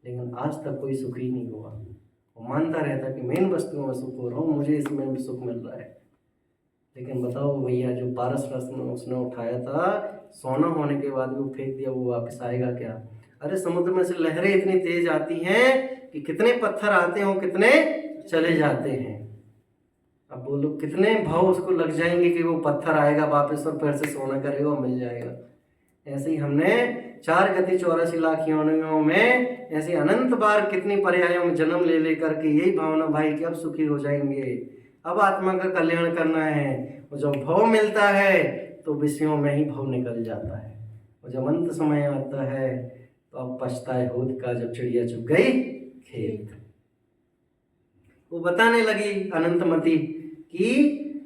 लेकिन आज तक कोई सुख ही नहीं हुआ। वो मानता रहता कि मैं इन वस्तुओं में सुख हो रहा हूँ, मुझे इसमें भी सुख मिल रहा है। लेकिन बताओ भैया, जो पारस रत्न उसने उठाया था, सोना होने के बाद भी वो फेंक दिया, वो वापस आएगा क्या? अरे समुद्र में से लहरें इतनी तेज आती हैं कि कितने पत्थर आते हो, कितने चले जाते हैं। अब बोलो कितने भाव उसको लग जाएंगे कि वो पत्थर आएगा वापस और फिर से सोना करेगा और मिल जाएगा। ऐसे ही हमने 4 गति 84 लाख योनियों में ऐसे अनंत बार कितनी पर्यायों में जन्म ले लेकर के यही भावना भाई कि अब सुखी हो जाएंगे, अब आत्मा का कल्याण करना है। और जब भाव मिलता है तो विषयों में ही भाव निकल जाता है। और जब अंत समय आता है तो अब पछताए होत का, जब चिड़िया चुग गई खेत। वो बताने लगी अनंतमती कि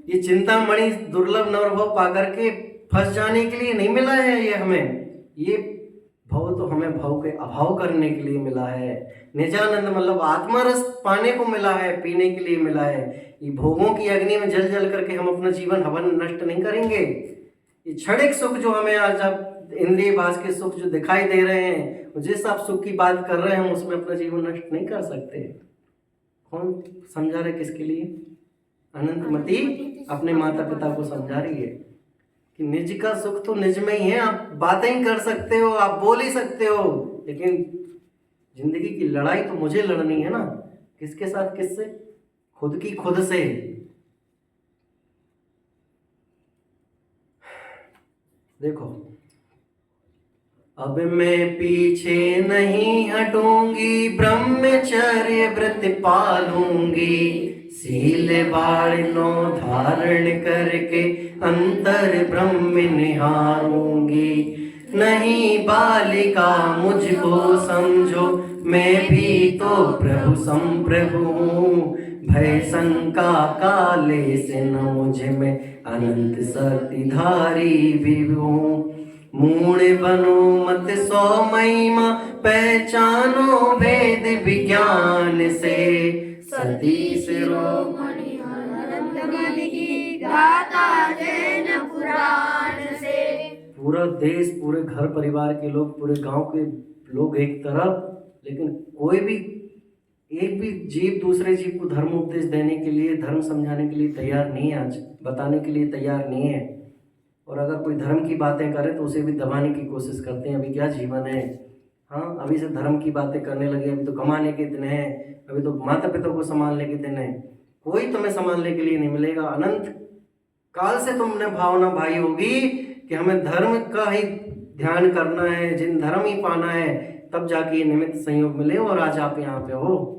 ये चिंतामणि दुर्लभ नवभाव पाकर के फंस जाने के लिए नहीं मिला है ये हमें, ये भाव तो हमें भाव के अभाव करने के लिए मिला है। निजानंद मतलब आत्मा रस पाने को मिला है, पीने के लिए मिला है। ये भोगों की अग्नि में जल जल करके हम अपना जीवन हवन नष्ट नहीं करेंगे। ये क्षणिक सुख जो हमें आज अब इंद्रिय भास के सुख जो दिखाई दे रहे हैं, जिस आप सुख की बात कर रहे हैं, हम उसमें अपना जीवन नष्ट नहीं कर सकते। कौन समझा रहे, किसके लिए? अनंतमती अपने माता पिता को समझा रही है कि निज का सुख तो निज में ही है। आप बातें ही कर सकते हो, आप बोल ही सकते हो, लेकिन जिंदगी की लड़ाई तो मुझे लड़नी है ना। किसके साथ? किससे? खुद की खुद से। देखो, अब मैं पीछे नहीं हटूंगी, ब्रह्मचर्य व्रत पालूंगी, सील बाणों धारण करके अंतर ब्रह्म निहारूंगी। नहीं बालिका मुझको समझो, मैं भी तो प्रभु संप्रभु हूँ। भय शंका काले से न मुझ में अनंत शक्तिधारी विभु। मूढ़ बनो मत सौ महिमा, पहचानो वेद विज्ञान से। सतीश रोमणि अनंतमणि की गाथा जैन पुराण से। पूरा देश, पूरे घर परिवार के लोग, पूरे गांव के लोग एक तरफ, लेकिन कोई भी एक भी जीव दूसरे जीव को धर्म उपदेश देने के लिए, धर्म समझाने के लिए तैयार नहीं है, आज बताने के लिए तैयार नहीं है। और अगर कोई धर्म की बातें करे तो उसे भी दबाने की कोशिश करते हैं। अभी क्या जीवन है, हाँ अभी से धर्म की बातें करने लगे, अभी तो कमाने के दिन है, अभी तो माता पिता को संभालने के दिन है। कोई तुम्हें संभालने के लिए नहीं मिलेगा। अनंत काल से तुमने भावना भाई होगी कि हमें धर्म का ही ध्यान करना है, जिन धर्म ही पाना है, तब जाके ये निमित्त संयोग मिले। और आज आप यहाँ पे हो,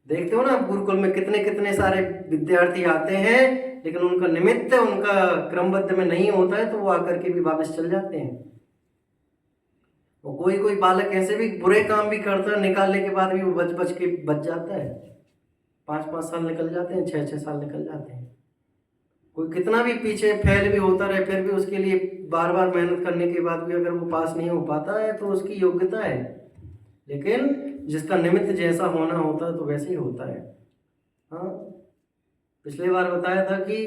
देखते हो ना गुरुकुल में कितने कितने सारे विद्यार्थी आते हैं, लेकिन उनका निमित्त उनका क्रमबद्ध में नहीं होता है, तो वो आकर के भी वापस चल जाते हैं। और कोई कोई बालक ऐसे भी बुरे काम भी करता है, निकालने के बाद भी वो बच के बच जाता है। 5-5 साल निकल जाते हैं, 6-6 साल निकल जाते हैं। कोई कितना भी पीछे फेल भी होता रहे, फिर भी उसके लिए बार बार मेहनत करने के बाद भी अगर वो पास नहीं हो पाता है तो उसकी योग्यता है। लेकिन जिसका निमित्त जैसा होना होता है तो वैसे ही होता है। हाँ, पिछली बार बताया था कि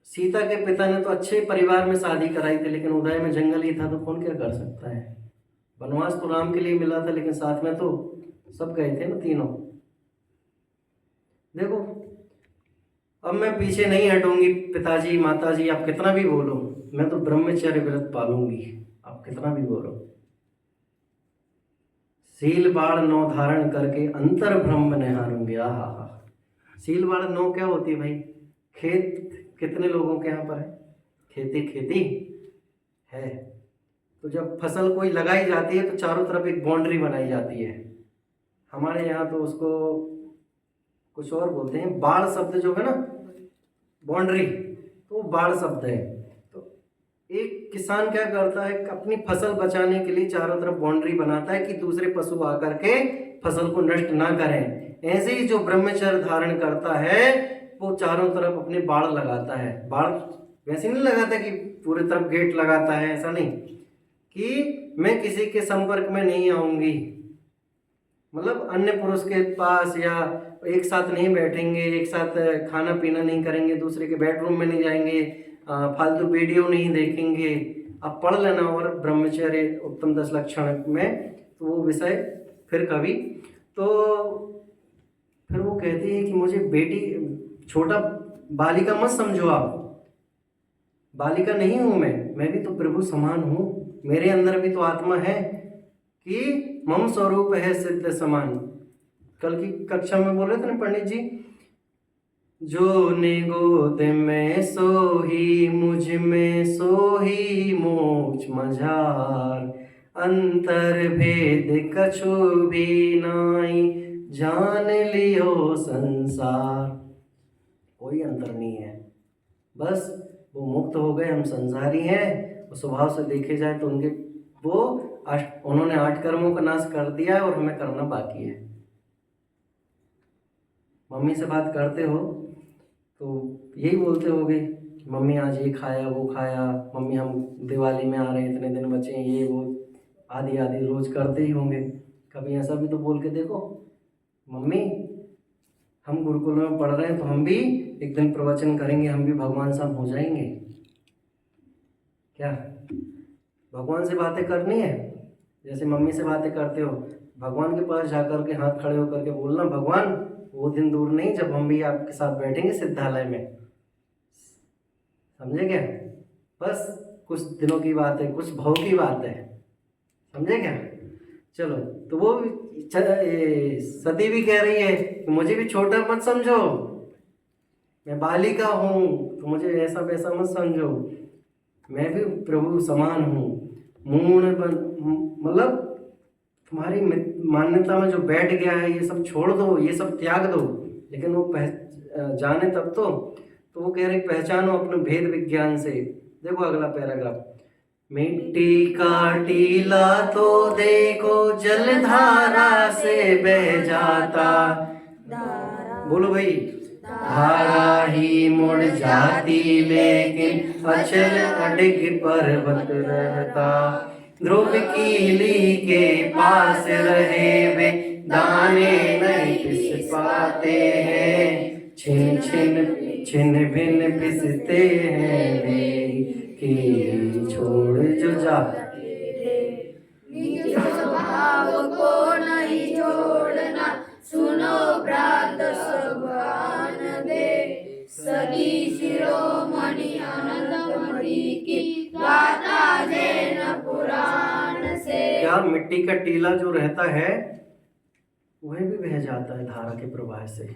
सीता के पिता ने तो अच्छे परिवार में शादी कराई थी, लेकिन उदय में जंगल ही था तो कौन क्या कर सकता है। वनवास तो राम के लिए मिला था, लेकिन साथ में तो सब गए थे ना तीनों। देखो अब मैं पीछे नहीं हटूंगी, पिताजी माताजी आप कितना भी बोलो, मैं तो ब्रह्मचर्य व्रत पालूंगी, आप कितना भी बोलो। सील बाढ़ नौ धारण करके अंतर ब्रह्म निहारूंगी। आहा हा। सील बाढ़ नौ क्या होती है भाई? खेत कितने लोगों के यहाँ पर है? खेती खेती है। तो जब फसल कोई लगाई जाती है तो चारों तरफ एक बाउंड्री बनाई जाती है। हमारे यहाँ तो उसको कुछ और बोलते हैं, बाढ़ शब्द जो है ना, बाउंड्री, तो वो बाढ़ शब्द है। तो एक किसान क्या करता है, अपनी फसल बचाने के लिए चारों तरफ बाउंड्री बनाता है कि दूसरे पशु आकर के फसल को नष्ट ना करें। ऐसे ही जो ब्रह्मचर्य धारण करता है वो चारों तरफ अपने बाड़ लगाता है। बाड़ वैसे नहीं लगाता कि पूरी तरफ गेट लगाता है, ऐसा नहीं कि मैं किसी के संपर्क में नहीं आऊंगी, मतलब अन्य पुरुष के पास या एक साथ नहीं बैठेंगे, एक साथ खाना पीना नहीं करेंगे, दूसरे के बेडरूम में नहीं जाएंगे, फालतू वीडियो नहीं देखेंगे। आप पढ़ लेना और ब्रह्मचर्य उत्तम 10 लक्षण में, तो वो विषय फिर कभी। तो फिर वो कहती है कि मुझे बेटी, छोटा बालिका मत समझो आप, बालिका नहीं हूं मैं भी तो प्रभु समान हूँ, मेरे अंदर भी तो आत्मा है कि मम स्वरूप है सिद्ध समान। कल की कक्षा में बोल रहे थे ना पंडित जी, जो निगोद में सोही मुझ में सोही मोक्ष मझार, अंतर भेद कछु भी नाई जान लियो संसार। कोई अंतर नहीं है, बस वो मुक्त हो गए, हम संसारी हैं। और स्वभाव से देखे जाए तो उनके वो उन्होंने 8 कर्मों का नाश कर दिया है और हमें करना बाकी है। मम्मी से बात करते हो तो यही बोलते होगे कि मम्मी आज ये खाया वो खाया, मम्मी हम दिवाली में आ रहे हैं, इतने दिन बचे हैं, ये वो आदि आदि रोज करते ही होंगे। कभी ऐसा भी तो बोल के देखो, मम्मी हम गुरुकुल में पढ़ रहे हैं तो हम भी एक दिन प्रवचन करेंगे, हम भी भगवान साहब हो जाएंगे। क्या भगवान से बातें करनी है? जैसे मम्मी से बातें करते हो, भगवान के पास जाकर के हाथ खड़े होकर के बोलना, भगवान वो दिन दूर नहीं जब हम भी आपके साथ बैठेंगे सिद्धालय में। समझे क्या? बस कुछ दिनों की बात है, कुछ भाव की बात है, समझे क्या? चलो, तो वो सती भी कह रही है कि मुझे भी छोटा मत समझो, मैं बालिका हूँ, तो मुझे ऐसा वैसा मत समझो, मैं भी प्रभु समान हूँ। मूर्ण बन, मतलब तुम्हारी मान्यता में जो बैठ गया है ये सब छोड़ दो, ये सब त्याग दो। लेकिन वो जाने तब तो वो कह रहे पहचानो अपने भेद विज्ञान से। देखो अगला पैराग्राफ, मिट्टी का टीला तो देखो जलधारा से बह जाता, बोलो भाई, धारा ही मुड़ जाती लेकिन अचल अडिग पर्वत रहता, ध्रुव कीली के पास रहे वे दाने नहीं पिस पाते हैं, छिन छिन छिन भिन पिसते हैं वे कीली छोड़ जो जाते हैं। निज स्वभाव को नहीं छोड़ना, सुनो भ्रात सभान दे, सदी शिरोमणि अनंतमणि की गाथा जैन पुराण से। क्या मिट्टी का टीला जो रहता है वह भी बह जाता है धारा के प्रवाह से।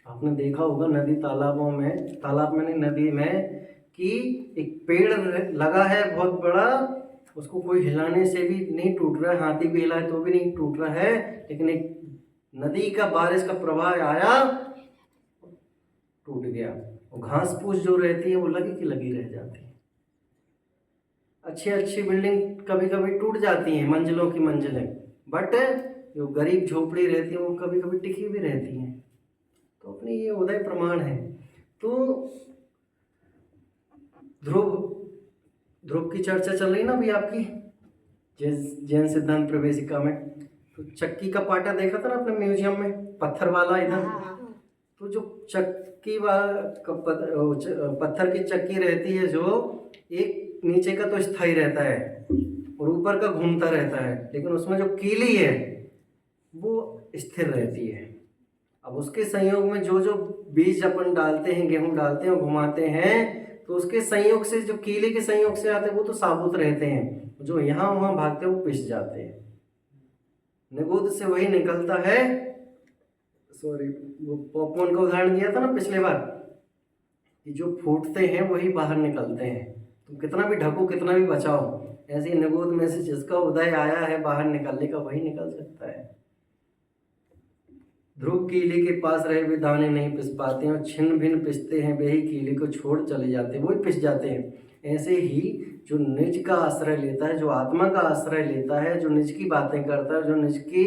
आपने देखा होगा नदी तालाबों में, तालाब में नहीं नदी में, कि एक पेड़ लगा है बहुत बड़ा, उसको कोई हिलाने से भी नहीं टूट रहा है, हाथी भी हिलाए तो भी नहीं टूट रहा है, लेकिन एक नदी का बारिश का प्रवाह आया टूट गया। और घास फूस जो रहती है वो लगी की लगी रह जाती है। अच्छी अच्छी बिल्डिंग कभी कभी टूट जाती हैं, मंजिलों की मंजिलें, बट जो गरीब झोपड़ी रहती है वो कभी कभी टिकी भी रहती हैं। तो अपनी ये उदय प्रमाण है। तो ध्रुव की चर्चा चल रही ना अभी आपकी जैन सिद्धांत प्रवेशिका में। तो चक्की का पाटा देखा था ना अपने म्यूजियम में, पत्थर वाला इधर, तो जो चक्की पत्थर की चक्की रहती है, जो एक नीचे का तो स्थायी रहता है और ऊपर का घूमता रहता है, लेकिन उसमें जो कीली है वो स्थिर रहती है। अब उसके संयोग में जो जो बीज अपन डालते हैं, गेहूं डालते हैं और घुमाते हैं, तो उसके संयोग से जो कीले के संयोग से आते हैं वो तो साबुत रहते हैं, जो यहाँ वहाँ भागते हैं वो पिस जाते हैं। निगोद से वही निकलता है। सॉरी, वो पॉपकॉर्न का उदाहरण दिया था ना पिछले बार, कि जो फूटते हैं वही बाहर निकलते हैं। तो कितना भी ढको, कितना भी बचाओ, ऐसे ही निगोद में से जिसका उदय आया है बाहर निकलने का, वही निकल सकता है। ध्रुव कीले के पास रहे वे दाने नहीं पिस पाते हैं, और छिन्न भिन्न पिसते हैं वे ही कीले को छोड़ चले जाते हैं, वो ही पिस जाते हैं। ऐसे ही जो निज का आश्रय लेता है, जो आत्मा का आश्रय लेता है, जो निज की बातें करता है, जो निज की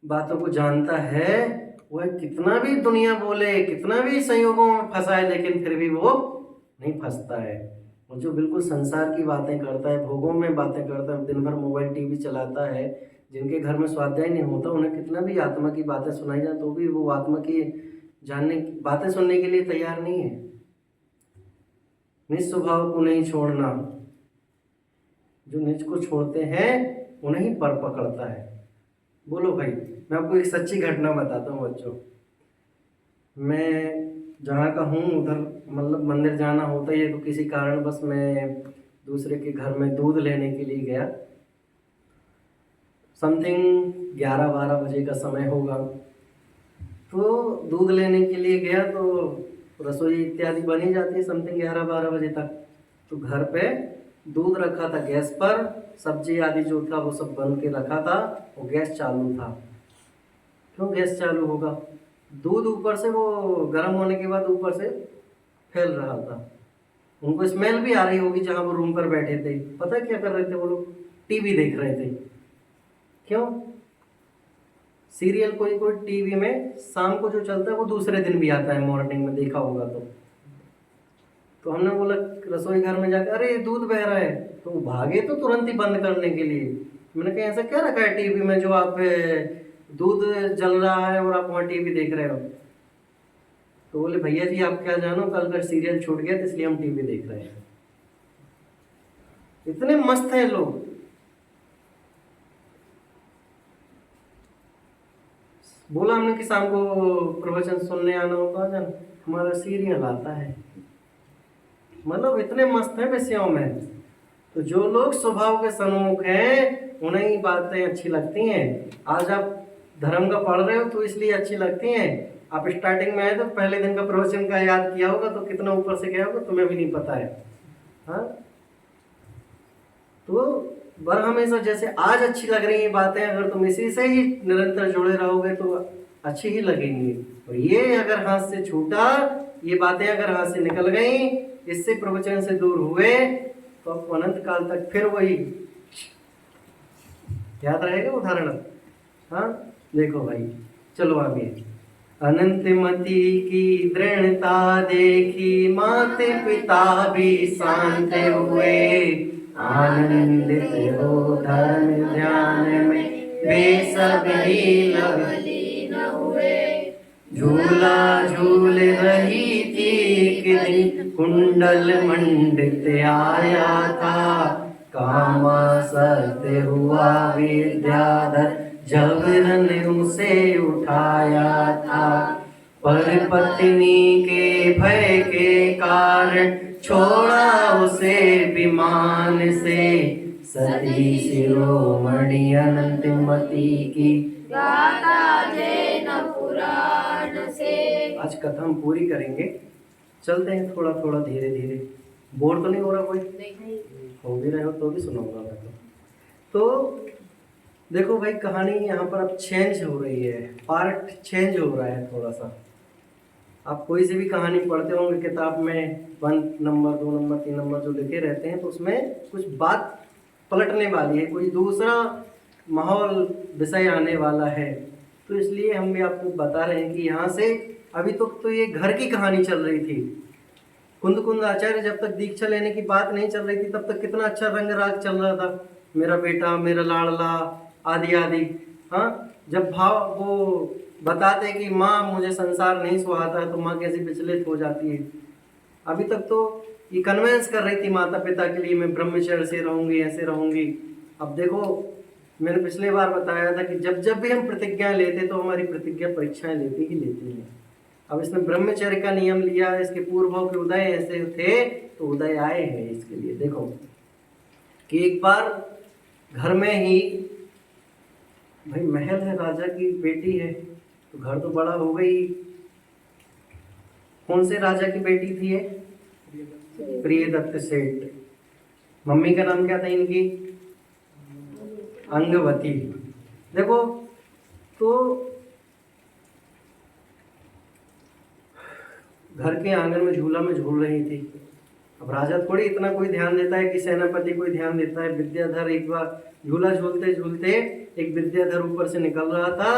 बातों को जानता है, वह कितना भी दुनिया बोले, कितना भी संयोगों में फंसाए, लेकिन फिर भी वो नहीं फंसता है। और जो बिल्कुल संसार की बातें करता है, भोगों में बातें करता है, दिन भर मोबाइल टीवी चलाता है, जिनके घर में स्वाध्याय नहीं होता, उन्हें कितना भी आत्मा की बातें सुनाई जाए तो भी वो आत्मा की जानने की बातें सुनने के लिए तैयार नहीं है। निज स्वभाव को नहीं छोड़ना, जो निज को छोड़ते हैं उन्हें ही पर पकड़ता है। बोलो भाई, मैं आपको एक सच्ची घटना बताता हूँ बच्चों। मैं जहाँ का हूँ उधर मतलब मंदिर जाना होता ही है, तो किसी कारण बस मैं दूसरे के घर में दूध लेने के लिए गया। समथिंग 11-12 बजे का समय होगा। तो दूध लेने के लिए गया, तो रसोई इत्यादि बनी जाती है समथिंग 11-12 बजे तक। तो घर पे दूध रखा था गैस पर, सब्जी आदि जो था वो सब बन के रखा था, और गैस चालू था। क्यों गैस चालू होगा? दूध ऊपर से वो गर्म होने के बाद ऊपर से फैल रहा था। उनको स्मेल भी आ रही होगी जहाँ वो रूम पर बैठे थे। पता है क्या कर रहे थे वो लोग? टीवी देख रहे थे। क्यों? सीरियल कोई कोई टीवी में शाम को जो चलता है वो दूसरे दिन भी आता है, मॉर्निंग में देखा होगा तो हमने बोला रसोई घर में जाकर, अरे दूध बह रहा है। तो वो भागे तो तुरंत ही बंद करने के लिए। मैंने कहा ऐसा क्या रखा है टीवी में जो आप दूध जल रहा है और आप वहाँ टीवी देख रहे हो? तो बोले भैया जी आप क्या जानो, कल का सीरियल छूट गया तो इसलिए हम टीवी देख रहे हैं। इतने मस्त हैं लोग। बोला हमने कि शाम को प्रवचन सुनने आना होगा, जन हमारा सीरियल आता है। मतलब इतने मस्त हैं विषयों में। तो जो लोग स्वभाव के सन्मुख हैं उन्हें ही बातें अच्छी लगती हैं। आज आप धर्म का पढ़ रहे हो तो इसलिए अच्छी लगती हैं। आप स्टार्टिंग में आए तो पहले दिन का प्रवचन का याद किया होगा तो कितना ऊपर से गया होगा तुम्हें भी नहीं पता है। हाँ, तो बर हमेशा जैसे आज अच्छी लग रही है बातें, अगर तुम इसी से ही निरंतर जुड़े रहोगे तो अच्छी ही लगेंगी। और ये अगर हाथ से छूटा, ये बातें अगर हाथ से निकल गई, इससे प्रवचन से दूर हुए, तो आपको अनंत काल तक फिर वही याद रहेगा उदाहरण। हाँ देखो भाई, चलो आगे। अनंत मति की दृढ़ता देखी माते पिता भी शांत हुए, आनंदित हो धर्म ध्यान में वे सभी लीन हुए। झूला झूल रही थी एक दिन कुंडल मंडित आया था, कामा सत्य हुआ विद्याधर जबरन उसे उठाया था। पर पत्नी के भय के कारण छोड़ा उसे विमान से, सती शिरोमणि अनंत मति की गाथा जैन पुराण से। आज कथा हम पूरी करेंगे, चलते हैं थोड़ा थोड़ा धीरे धीरे। बोर तो नहीं हो रहा कोई? नहीं हो भी रहे हो तो भी सुनाऊंगा मैं तो देखो भाई, कहानी यहाँ पर अब चेंज हो रही है, पार्ट चेंज हो रहा है थोड़ा सा। आप कोई सी भी कहानी पढ़ते होंगे किताब में, 1 नंबर 2 नंबर 3 नंबर जो लिखे रहते हैं, तो उसमें कुछ बात पलटने वाली है, कोई दूसरा माहौल विषय आने वाला है। तो इसलिए हम भी आपको बता रहे हैं कि यहाँ से अभी तक तो ये घर की कहानी चल रही थी। कुंद आचार्य जब तक दीक्षा लेने की बात नहीं चल रही थी तब तक कितना अच्छा रंग राग चल रहा था, मेरा बेटा, मेरा लाडला आदि आदि। हाँ, जब भाव वो बताते कि माँ मुझे संसार नहीं सुहाता है, तो माँ कैसी विचलित हो जाती है। अभी तक तो ये कन्वेंस कर रही थी माता पिता के लिए, मैं ब्रह्मचर्य से रहूंगी, ऐसे रहूंगी। अब देखो, मैंने पिछले बार बताया था कि जब जब भी हम प्रतिज्ञा लेते तो हमारी प्रतिज्ञा परीक्षाएं लेती ही लेती है। अब इसने ब्रह्मचर्य का नियम लिया, इसके पूर्व के उदय ऐसे थे तो उदय आए हैं इसके लिए। देखो कि एक बार घर में ही, भाई महल है, राजा की बेटी है तो घर तो बड़ा हो गई। कौन से राजा की बेटी थी ये? प्रियदत्त सेठ। मम्मी का नाम क्या था इनकी? अंगवती। देखो तो घर के आंगन में झूला में झूल रही थी। अब राजा थोड़ी इतना कोई ध्यान देता है कि सेनापति कोई ध्यान देता है। विद्याधर एक बार झूला झूलते झूलते एक विद्याधर ऊपर से निकल रहा था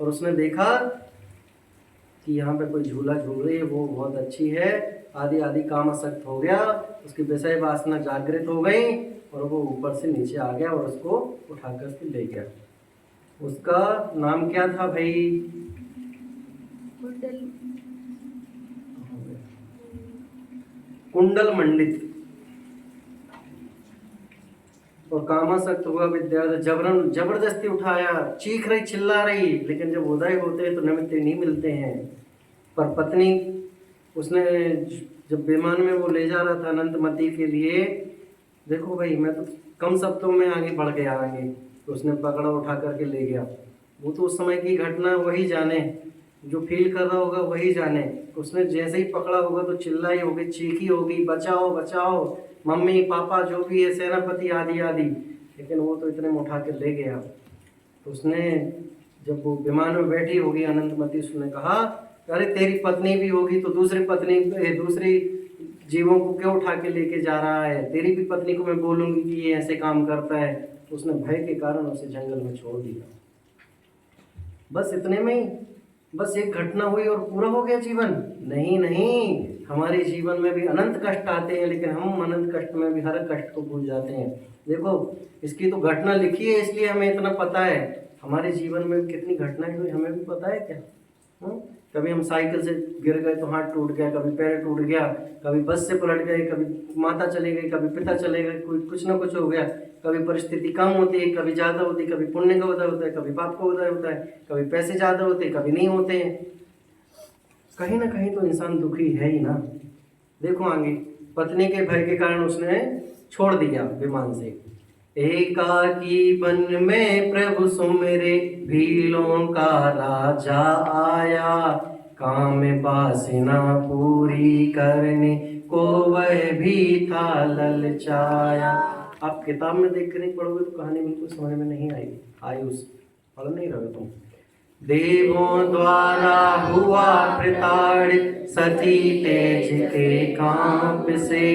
और उसने देखा कि यहाँ पे कोई झूला झूल रही है, वो बहुत अच्छी है, आदि आदि कामासक्त हो गया, उसकी विषय वासना जागृत हो गई और वो ऊपर से नीचे आ गया और उसको उठा कर ले गया। उसका नाम क्या था भाई? कुंडल मंडित। और कामासक्त हुआ विद्याधर, जबरदस्ती उठाया, चीख रही चिल्ला रही, लेकिन जब उदय होते हैं तो निमित्त नहीं मिलते हैं। पर पत्नी उसने जब विमान में वो ले जा रहा था अनंतमती के लिए, देखो भाई मैं तो कम शब्दों में आगे बढ़ गया आगे, तो उसने पकड़ा उठा करके ले गया। वो तो उस समय की घटना वही जाने, जो फील कर रहा होगा वही जाने। उसने जैसे ही पकड़ा होगा तो चिल्लाई होगी, चीखी होगी, बचाओ बचाओ, मम्मी पापा जो भी है, सेनापति आदि आदि। लेकिन वो तो इतने में उठा के ले गया। तो उसने जब वो विमान में बैठी होगी अनंतमती, उसने कहा अरे तेरी पत्नी भी होगी तो दूसरी जीवों को क्यों उठा के लेके जा रहा है? तेरी भी पत्नी को मैं बोलूंगी कि ये ऐसे काम करता है। तो उसने भय के कारण उसे जंगल में छोड़ दिया। बस इतने में ही, बस एक घटना हुई और पूरा हो गया जीवन? नहीं नहीं, हमारे जीवन में भी अनंत कष्ट आते हैं, लेकिन हम अनंत कष्ट में भी हर कष्ट को भूल जाते हैं। देखो इसकी तो घटना लिखी है इसलिए हमें इतना पता है, हमारे जीवन में कितनी घटनाएं हुई हमें भी पता है क्या? कभी हम साइकिल से गिर गए तो हाथ टूट गया, कभी पैर टूट गया, कभी बस से पलट गए, कभी माता चले गई, कभी पिता चले गए, कोई कुछ ना कुछ हो गया। कभी परिस्थिति कम होती है, कभी ज़्यादा होती है, कभी पुण्य का उदय होता है, कभी पाप का उदय होता है, कभी पैसे ज़्यादा होते हैं, कभी नहीं होते हैं। कहीं ना कहीं तो इंसान दुखी है ही ना। देखो आगे, पत्नी के भय के कारण उसने छोड़ दिया विमान से। एकाकी वन में प्रभु सुमिरे, भीलों का राजा आया, काम वासना पूरी करने को वह भी था ललचाया। आप किताब में देख कर नहीं पढ़ोगे तो कहानी बिल्कुल समझ में नहीं आएगी। आयुष पढ़ नहीं रहे तुम। देवों द्वारा हुआ प्रताड़ित, सती तेज के कांप से,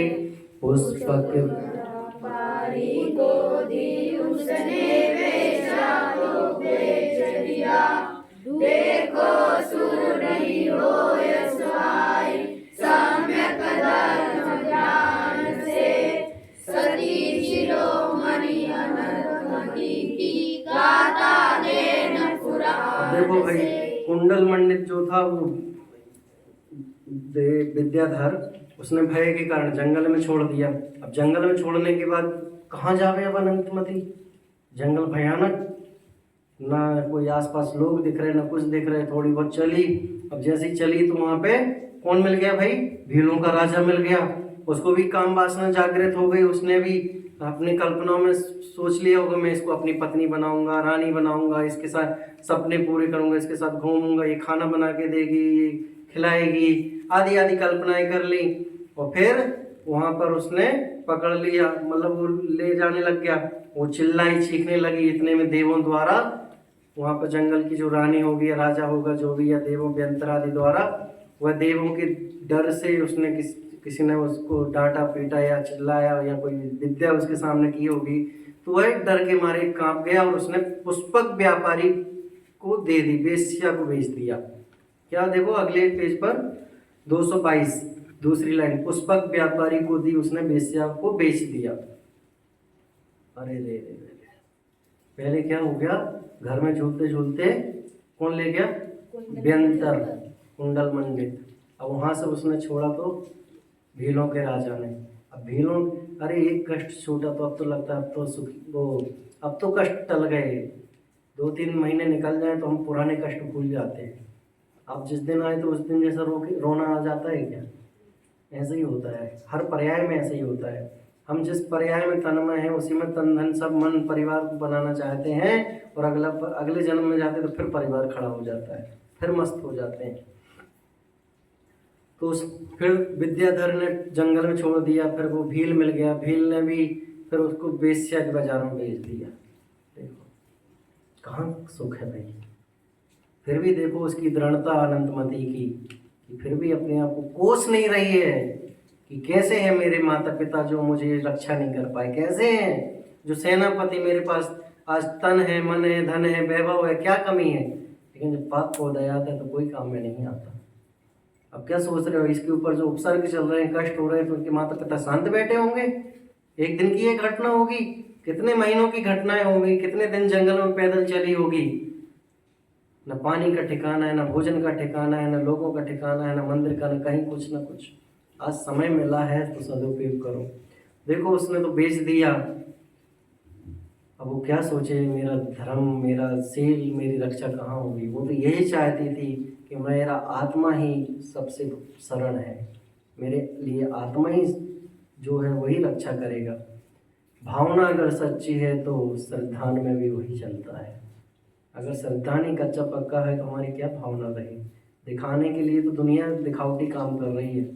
पुष्पक को दी उसने बेचा तो बेच दिया, देखो सुर नहीं हो यशवाई, सम्यक धर्म ज्ञान से, सती शिरोमणि अनंतमती की गाथा देन पुराण। देखो भाई, कुंडल मंडित जो था वो विद्याधर, उसने भय के कारण जंगल में छोड़ दिया। अब जंगल में छोड़ने के बाद कहाँ जावे अब अनंतमती? जंगल भयानक, ना कोई आसपास लोग दिख रहे, ना कुछ दिख रहे। थोड़ी बहुत चली, अब जैसे ही चली तो वहाँ पे कौन मिल गया भाई? भीलों का राजा मिल गया। उसको भी काम वासना जागृत हो गई, उसने भी अपनी कल्पनाओं में सोच लिया होगा मैं इसको अपनी पत्नी बनाऊंगा, रानी बनाऊंगा, इसके साथ सपने पूरे करूंगा, इसके साथ घूमूंगा, ये खाना बना के देगी, ये खिलाएगी, आदि आदि कल्पनाएं कर ली। और फिर वहां पर उसने पकड़ लिया, मतलब वो ले जाने लग गया। वो चिल्लाई चीखने लगी, इतने में देवों द्वारा वहां पर जंगल की जो रानी होगी या राजा होगा जो भी, या देवों व्यंतर आदि द्वारा, वह देवों के डर से उसने किसी ने उसको डांटा पीटा या चिल्लाया या कोई विद्या उसके सामने की होगी, तो वह डर के मारे कांप गया और उसने पुष्पक व्यापारी को दे दी, वेश्या को बेच दिया। क्या देखो अगले पेज पर 222 दूसरी लाइन, पुष्पक व्यापारी को दी उसने, वेश्या को बेच दिया। अरे रे रे रे, पहले क्या हो गया, घर में झूलते झूलते कौन ले गया, व्यंतर, कुंडल मंडित। अब वहाँ से उसने छोड़ा तो भीलों के राजा ने। अब भीलों, अरे एक कष्ट छूटा तो अब तो लगता है अब तो सुखी वो, अब तो कष्ट टल गए। 2-3 महीने निकल जाए तो हम पुराने कष्ट भूल जाते हैं। आप जिस दिन आए तो उस दिन जैसा रोना आ जाता है क्या? ऐसे ही होता है, हर पर्याय में ऐसे ही होता है। हम जिस पर्याय में तन्मय हैं उसी में तन धन सब मन परिवार को बनाना चाहते हैं, और अगले जन्म में जाते तो फिर परिवार खड़ा हो जाता है, फिर मस्त हो जाते हैं। तो फिर विद्याधर ने जंगल में छोड़ दिया, फिर वो भील मिल गया, भील ने भी फिर उसको वेश्या के बाजार में बेच दिया। देखो कहाँ सुख है भाई। फिर भी देखो उसकी दृढ़ता अनंतमती की, कि फिर भी अपने आप को कोस नहीं रही है कि कैसे है मेरे माता पिता जो मुझे रक्षा नहीं कर पाए, कैसे हैं जो सेनापति मेरे पास आज तन है, मन है, धन है, वैभव है, क्या कमी है, लेकिन जब पाप पौधा आता है तो कोई काम में नहीं आता। अब क्या सोच रहे हो, इसके ऊपर जो उपसर्ग चल रहे हैं, कष्ट हो रहे हैं, तो उनके माता पिता शांत बैठे होंगे? एक दिन की ये घटना होगी, कितने महीनों की घटनाएं होंगी, कितने दिन जंगल में पैदल चली होगी। न पानी का ठिकाना है, न भोजन का ठिकाना है, न लोगों का ठिकाना है, न मंदिर का, न कहीं कुछ न कुछ। आज समय मिला है तो सदुपयोग करो। देखो उसने तो बेच दिया, अब वो क्या सोचे, मेरा धर्म, मेरा सील, मेरी रक्षा कहाँ होगी। वो तो यही चाहती थी कि मेरा आत्मा ही सबसे शरण है, मेरे लिए आत्मा ही जो है वही रक्षा करेगा। भावना अगर सच्ची है तो श्रद्धान में भी वही चलता है। अगर श्रद्धा नहीं कच्चा पक्का है तो हमारी क्या भावना रही। दिखाने के लिए तो दुनिया दिखावटी काम कर रही है।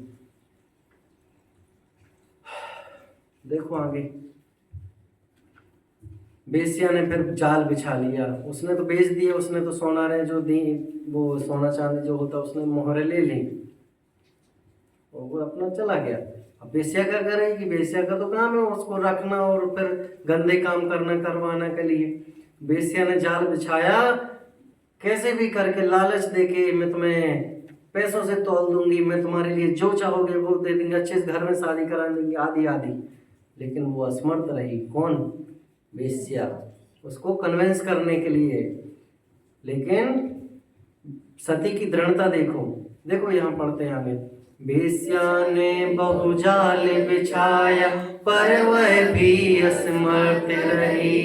देखो आगे, बेस्या ने फिर जाल बिछा लिया, उसने तो बेच दिया, उसने तो सोना रहे जो दी, वो सोना चांदी जो होता उसने मोहरे ले ली और वो अपना चला गया। अब बेस्या क्या करेगी, बेस्या का तो काम है उसको रखना और फिर गंदे काम करना, करवाना के लिए। बेस्या ने जाल बिछाया, कैसे भी करके लालच देके मैं तुम्हें पैसों से तौल दूंगी, मैं तुम्हारे लिए जो चाहोगे वो दे देंगे, अच्छे से घर में शादी करा देंगे, आदि आदि। लेकिन वो असमर्थ रही। कौन? बेस्या, उसको कन्विंस करने के लिए। लेकिन सती की दृढ़ता देखो, देखो यहाँ पढ़ते हैं आगे। बेस्या ने बहु जाल बिछाया पर वह भी असमर्थ रही,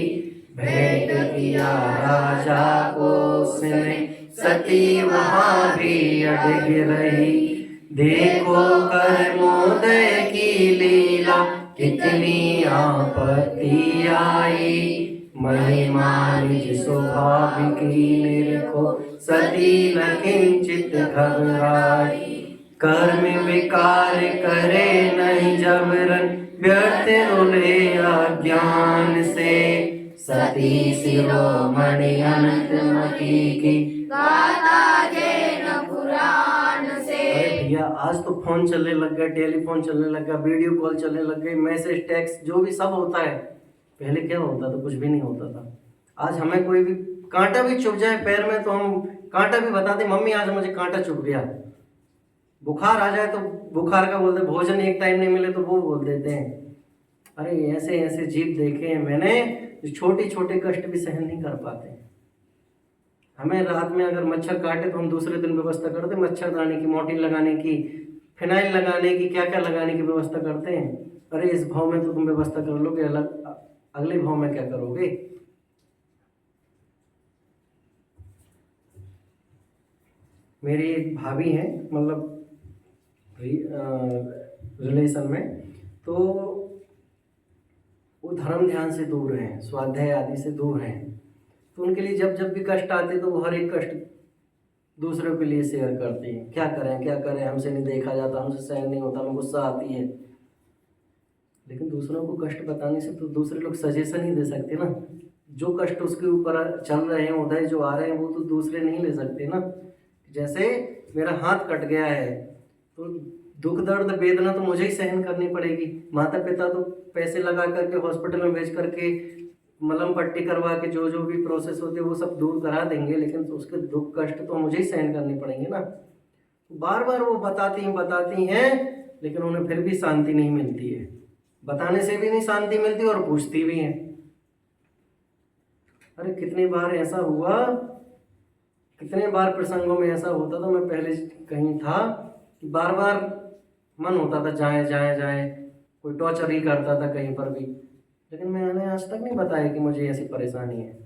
भेंट किया राजा को उसने, सती वहाँ भी अड़ग रही। देखो कर्मोदय की लीला, कितनी आपत्ति आई, महिमा निज स्वाभाविकी निरखो, सती न किंचित घबराई। कर्म विकार करे नहीं जबरन, व्यर्थ रुले अज्ञान से, सती शिरोमणि अनंतमती की गाथा जैन पुराण से। अरे भैया आज तो फोन चलने लग गया, टेलीफोन चलने लग गया, वीडियो कॉल चलने लग गई, मैसेज, टेक्स्ट, जो भी सब होता है। पहले क्या होता था? कुछ भी नहीं होता था। आज हमें कोई भी कांटा भी चुभ जाए पैर में तो हम कांटा भी बताते, मम्मी आज मुझे कांटा चुभ गया। बुखार आ जाए तो बुखार का बोलते, भोजन एक टाइम नहीं मिले तो वो बोल देते हैं। अरे ऐसे ऐसे जीव देखे हैं मैंने जो छोटे छोटे कष्ट भी सहन नहीं कर पाते। हमें रात में अगर मच्छर काटे तो हम दूसरे दिन व्यवस्था करते, मच्छरदानी की, मोर्टीन लगाने की, फिनाइल लगाने की, क्या क्या लगाने की व्यवस्था करते हैं। अरे इस भाव में तो तुम व्यवस्था कर लोगे, अगले भाव में क्या करोगे? मेरी एक भाभी है, मतलब रिलेशन में, तो वो धर्म ध्यान से दूर हैं, स्वाध्याय आदि से दूर हैं। तो उनके लिए जब जब भी कष्ट आते तो वो हर एक कष्ट दूसरों के लिए शेयर करती हैं। क्या करें क्या करें, हमसे नहीं देखा जाता, हमसे सहन नहीं होता, हमें गुस्सा आती है। लेकिन दूसरों को कष्ट बताने से तो दूसरे लोग सजेशन ही दे सकते ना। जो कष्ट उसके ऊपर चल रहे हैं, उदय जो आ रहे हैं, वो तो दूसरे नहीं ले सकते ना। जैसे मेरा हाथ कट गया है तो दुख दर्द वेदना तो मुझे ही सहन करनी पड़ेगी। माता पिता तो पैसे लगा करके हॉस्पिटल में भेज करके मलहम पट्टी करवा के जो जो भी प्रोसेस होते हैं वो सब दूर करा देंगे, लेकिन तो उसके दुख कष्ट तो मुझे ही सहन करने पड़ेंगे ना। बार बार वो बताती हैं लेकिन उन्हें फिर भी शांति नहीं मिलती है। बताने से भी नहीं शांति मिलती और पूछती भी हैं। अरे कितनी बार ऐसा हुआ, कितने बार प्रसंगों में ऐसा होता था। मैं पहले कहीं था कि बार बार मन होता था जाए जाए जाए, कोई टॉर्चर ही करता था कहीं पर भी, लेकिन मैंने आज तक नहीं बताया कि मुझे ऐसी परेशानी है।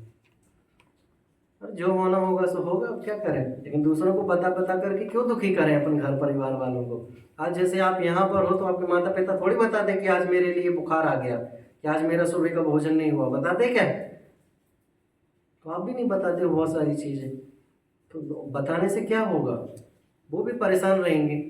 जो होना होगा सो होगा, अब क्या करें। लेकिन दूसरों को बता बता करके क्यों दुखी करें अपन घर परिवार वालों को। आज जैसे आप यहाँ पर हो तो आपके माता पिता थोड़ी बताते कि आज मेरे लिए बुखार आ गया, कि आज मेरा सुबह का भोजन नहीं हुआ, बताते क्या? तो आप भी नहीं बताते हो बहुत सारी चीज़ें, तो बताने से क्या होगा, वो भी परेशान रहेंगे।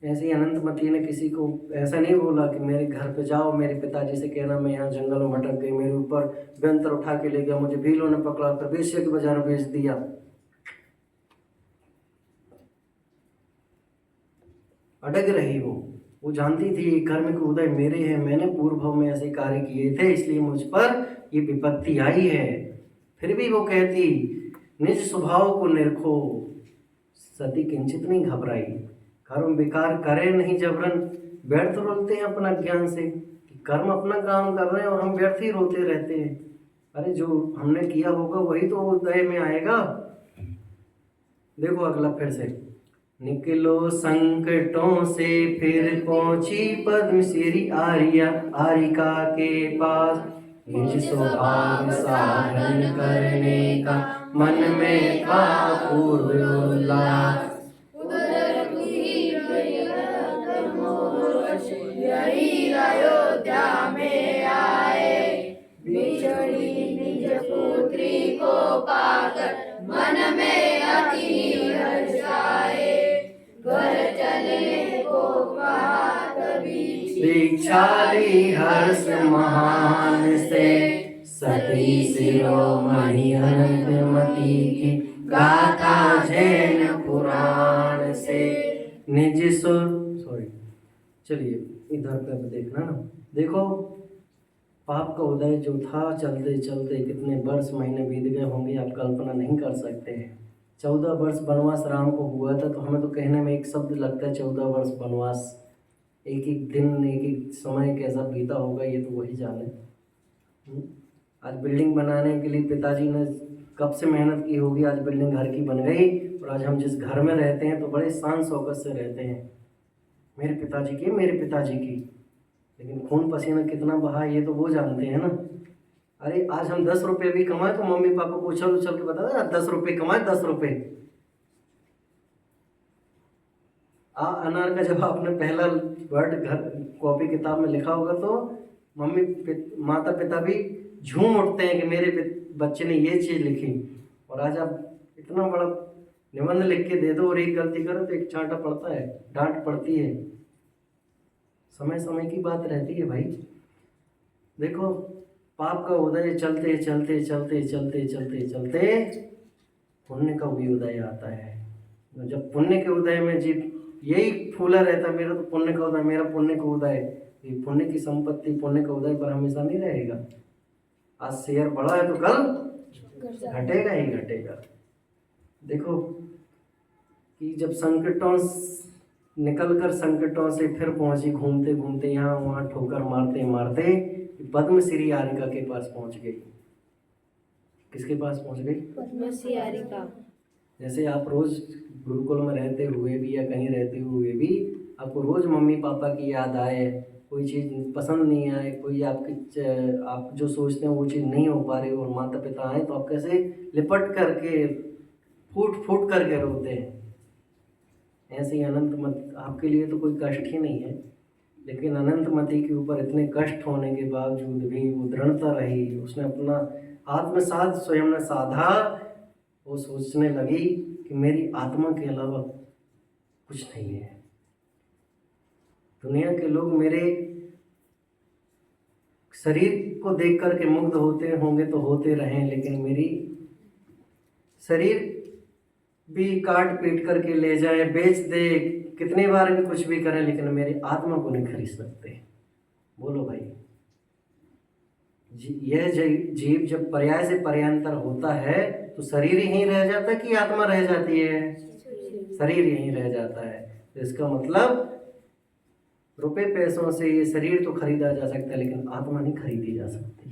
ऐसे ही अनंतमती ने किसी को ऐसा नहीं बोला कि मेरे घर पे जाओ, मेरे पिताजी से कहना मैं यहाँ जंगल में भटक गई, मेरे ऊपर व्यंतर उठा के ले गया, मुझे भीलों ने पकड़ा कर वेश्या के बाजार में बेच दिया। अडग रही वो जानती थी ये कर्म के उदय मेरे हैं, मैंने पूर्व भाव में ऐसे कार्य किए थे, इसलिए मुझ पर ये विपत्ति आई है। फिर भी वो कहती निज स्वभाव को निरखो, सती किंचित नहीं घबराई। कर्म विकार करे नहीं जबरन, व्यर्थ रोते हैं अपना ज्ञान से कि कर्म अपना काम कर रहे हैं और हम व्यर्थ ही रोते रहते हैं। अरे जो हमने किया होगा वही तो उदय में आएगा। देखो अगला फिर से, निकलो संकटों से फिर पहुंची पद्म श्री आर्या आरिका के पास, निज स्वभाव साधन करने का मन में था पूर्व उल्लास। यही अयोध्या में आए, बिछड़ी निज पुत्री को पाकर मन में अति हर्ष आए। घर चलने को कहा कभी दीक्षाली हर्ष महान से, सती शिरोमणि अनंतमती की गाथा जैन पुराण से। निज सुर चलिए इधर पे देखना ना, देखो पाप का उदय जो था, चलते चलते कितने वर्ष महीने बीत गए होंगे आप कल्पना नहीं कर सकते हैं। 14 वर्ष वनवास राम को हुआ था, तो हमें तो कहने में एक शब्द लगता है 14 वर्ष वनवास, एक एक दिन एक एक समय कैसा बीता होगा ये तो वही जाने। आज बिल्डिंग बनाने के लिए पिताजी ने कब से मेहनत की होगी, आज बिल्डिंग घर की बन गई और आज हम जिस घर में रहते हैं तो बड़े शान शौकत से रहते हैं। मेरे पिताजी की, लेकिन खून पसीना कितना बहा ये तो वो जानते हैं ना। अरे आज हम 10 रुपये भी कमाए तो मम्मी पापा को उछल उछल के बता दे 10 रुपये कमाए, 10 रुपये। अनार का जब आपने पहला वर्ड घर कॉपी किताब में लिखा होगा तो माता पिता भी झूम उठते हैं कि मेरे बच्चे ने ये चीज़ लिखी। और आज आप इतना बड़ा निबंध लिख के दे दो और एक गलती करो तो एक चांटा पड़ता है, डांट पड़ती है। समय समय की बात रहती है भाई। देखो पाप का उदय चलते चलते चलते चलते चलते चलते पुण्य का भी उदय आता है। जब पुण्य के उदय में जीव यही फूला रहता, मेरा तो पुण्य का उदय, मेरा पुण्य का उदय, ये पुण्य की संपत्ति पुण्य का उदय पर हमेशा नहीं रहेगा। आज शेयर बढ़ा है तो कल घटेगा ही घटेगा। देखो कि जब निकलकर संकटों से फिर पहुंची, घूमते घूमते यहाँ वहाँ ठोकर मारते मारते पद्म श्री आरिका के पास पहुंच गई। किसके पास पहुंच गई? पद्म श्री आरिका। जैसे आप रोज गुरुकुल में रहते हुए भी या कहीं रहते हुए भी आपको रोज मम्मी पापा की याद आए, कोई चीज़ पसंद नहीं आए, कोई आप जो सोचते हैं वो चीज़ नहीं हो पा रही और माता पिता आए तो आप कैसे लिपट करके फूट फूट करके रोते हैं। ऐसे ही अनंतमती आपके लिए तो कोई कष्ट ही नहीं है, लेकिन अनंतमती के ऊपर इतने कष्ट होने के बावजूद भी वो दृढ़ता रही। उसने अपना आत्मसाध स्वयं ने साधा। वो सोचने लगी कि मेरी आत्मा के अलावा कुछ नहीं है। दुनिया के लोग मेरे शरीर को देख कर के मुग्ध होते होंगे तो होते रहें, लेकिन मेरी शरीर भी काट पीट करके ले जाए, बेच दे, कितनी बार भी कुछ भी करें, लेकिन मेरी आत्मा को नहीं खरीद सकते। बोलो भाई, यह जीव जब पर्याय से पर्यांतर होता है तो शरीर यहीं रह जाता है कि आत्मा रह जाती है? शरीर यहीं रह जाता है। तो इसका मतलब रुपए पैसों से ये शरीर तो खरीदा जा सकता है, लेकिन आत्मा नहीं खरीदी जा सकती।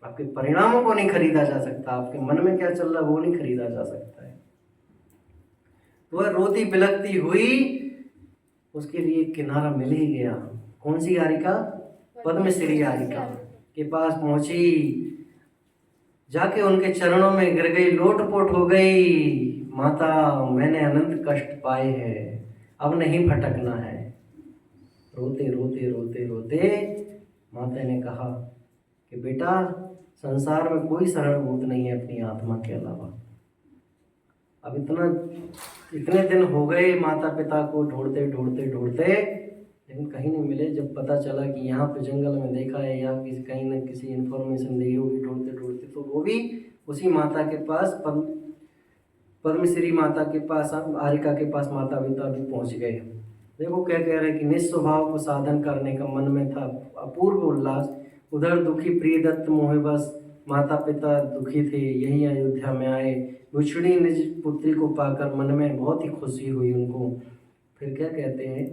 आपके परिणामों को नहीं खरीदा जा सकता, आपके मन में क्या चल रहा है वो नहीं खरीदा जा सकता है। तो वह रोती बिलखती हुई उसके लिए किनारा मिल ही गया। कौन सी यारिका? पद्मश्री यारिका के पास पहुंची, जाके उनके चरणों में गिर गई, लोटपोट हो गई। माता, मैंने अनंत कष्ट पाए हैं, अब नहीं भटकना है। रोते रोते रोते रोते माता ने कहा कि बेटा, संसार में कोई शरणभूत नहीं है अपनी आत्मा के अलावा। अब इतने दिन हो गए माता पिता को ढूंढते ढूंढते ढूंढते, लेकिन कहीं नहीं मिले। जब पता चला कि यहाँ पे जंगल में देखा है या कहीं ना किसी इन्फॉर्मेशन दी होगी ढूंढते ढूंढते, तो वो भी उसी माता के पास, पद्मश्री माता के पास, आरिका के पास माता पिता भी पहुँच गए। देखो क्या कह रहे हैं कि निस्वभाव को साधन करने का मन में था अपूर्व उल्लास, उधर दुखी प्रियदत्त मोहबस, माता पिता दुखी थे, यही अयोध्या में आए। बिछड़ी निज पुत्री को पाकर मन में बहुत ही खुशी हुई उनको। फिर क्या कहते हैं,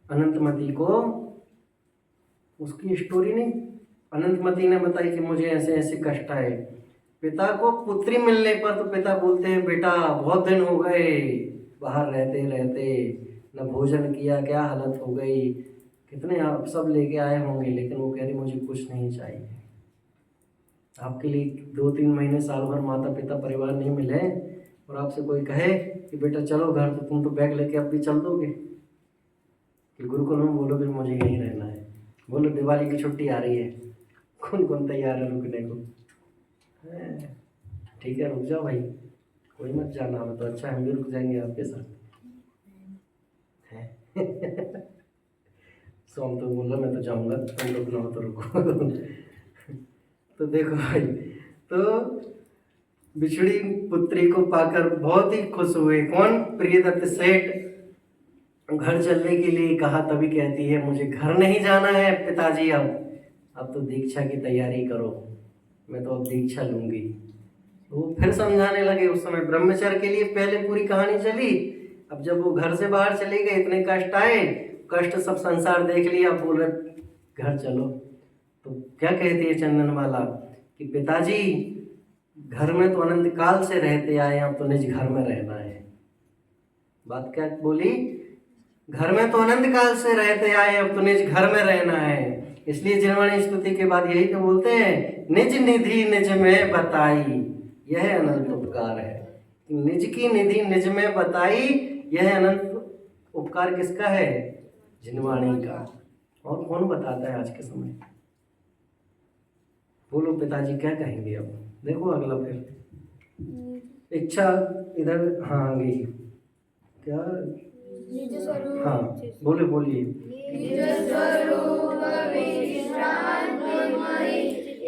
अनंतमती को उसकी स्टोरी नहीं, अनंतमती ने बताई कि मुझे ऐसे ऐसे कष्ट आए। पिता को पुत्री मिलने पर तो पिता बोलते हैं, बेटा बहुत दिन हो गए बाहर रहते रहते, न भोजन किया, क्या हालत हो गई, कितने आप सब लेके आए होंगे, लेकिन वो कह रही मुझे कुछ नहीं चाहिए। आपके लिए 2-3 महीने साल भर माता पिता परिवार नहीं मिले और आपसे कोई कहे कि बेटा चलो घर, तो तुम तो बैग लेके अब भी चल दोगे कि गुरुकुल में बोलोगे मुझे यहीं रहना है। बोलो दिवाली की छुट्टी आ रही है, कौन कौन तैयार है रुकने को? ठीक है रुक जाओ भाई, कोई मत जाना, हमें तो अच्छा, हम भी रुक जाएंगे आपके साथ। सोम तो बोला मैं तो जाऊंगा, तुम रुकना हो तो रुको। तो देखो भाई, तो बिछड़ी पुत्री को पाकर बहुत ही खुश हुए। कौन? प्रियदत्त सेठ। घर चलने के लिए कहा, तभी कहती है मुझे घर नहीं जाना है पिताजी, अब तो दीक्षा की तैयारी करो, मैं तो अब दीक्षा लूंगी। वो फिर समझाने लगे। उस समय ब्रह्मचर्य के लिए पहले पूरी कहानी चली, अब जब वो घर से बाहर चले गए, इतने कष्ट आए, कष्ट सब संसार देख लिया, अब बोले घर चलो। तो क्या कहती है चंदनमाला कि पिताजी घर में तो अनंत काल से रहते आए, अब तो निज घर में रहना है। बात क्या बोली? घर में तो अनंत काल से रहते आए, अब तो निज घर में रहना है। इसलिए जिनवाणी स्तुति के बाद यही तो बोलते हैं, निज निधि निज में बताई, यह अनंत उपकार है। निज की निधि निज में बताई, यह अनंत उपकार किसका है? जिनवाणी का। और कौन बताता है आज के समय? बोलो पिताजी क्या कहेंगे अब? देखो अगला फिर इच्छा इधर, हाँ गई क्या, हाँ बोलिए।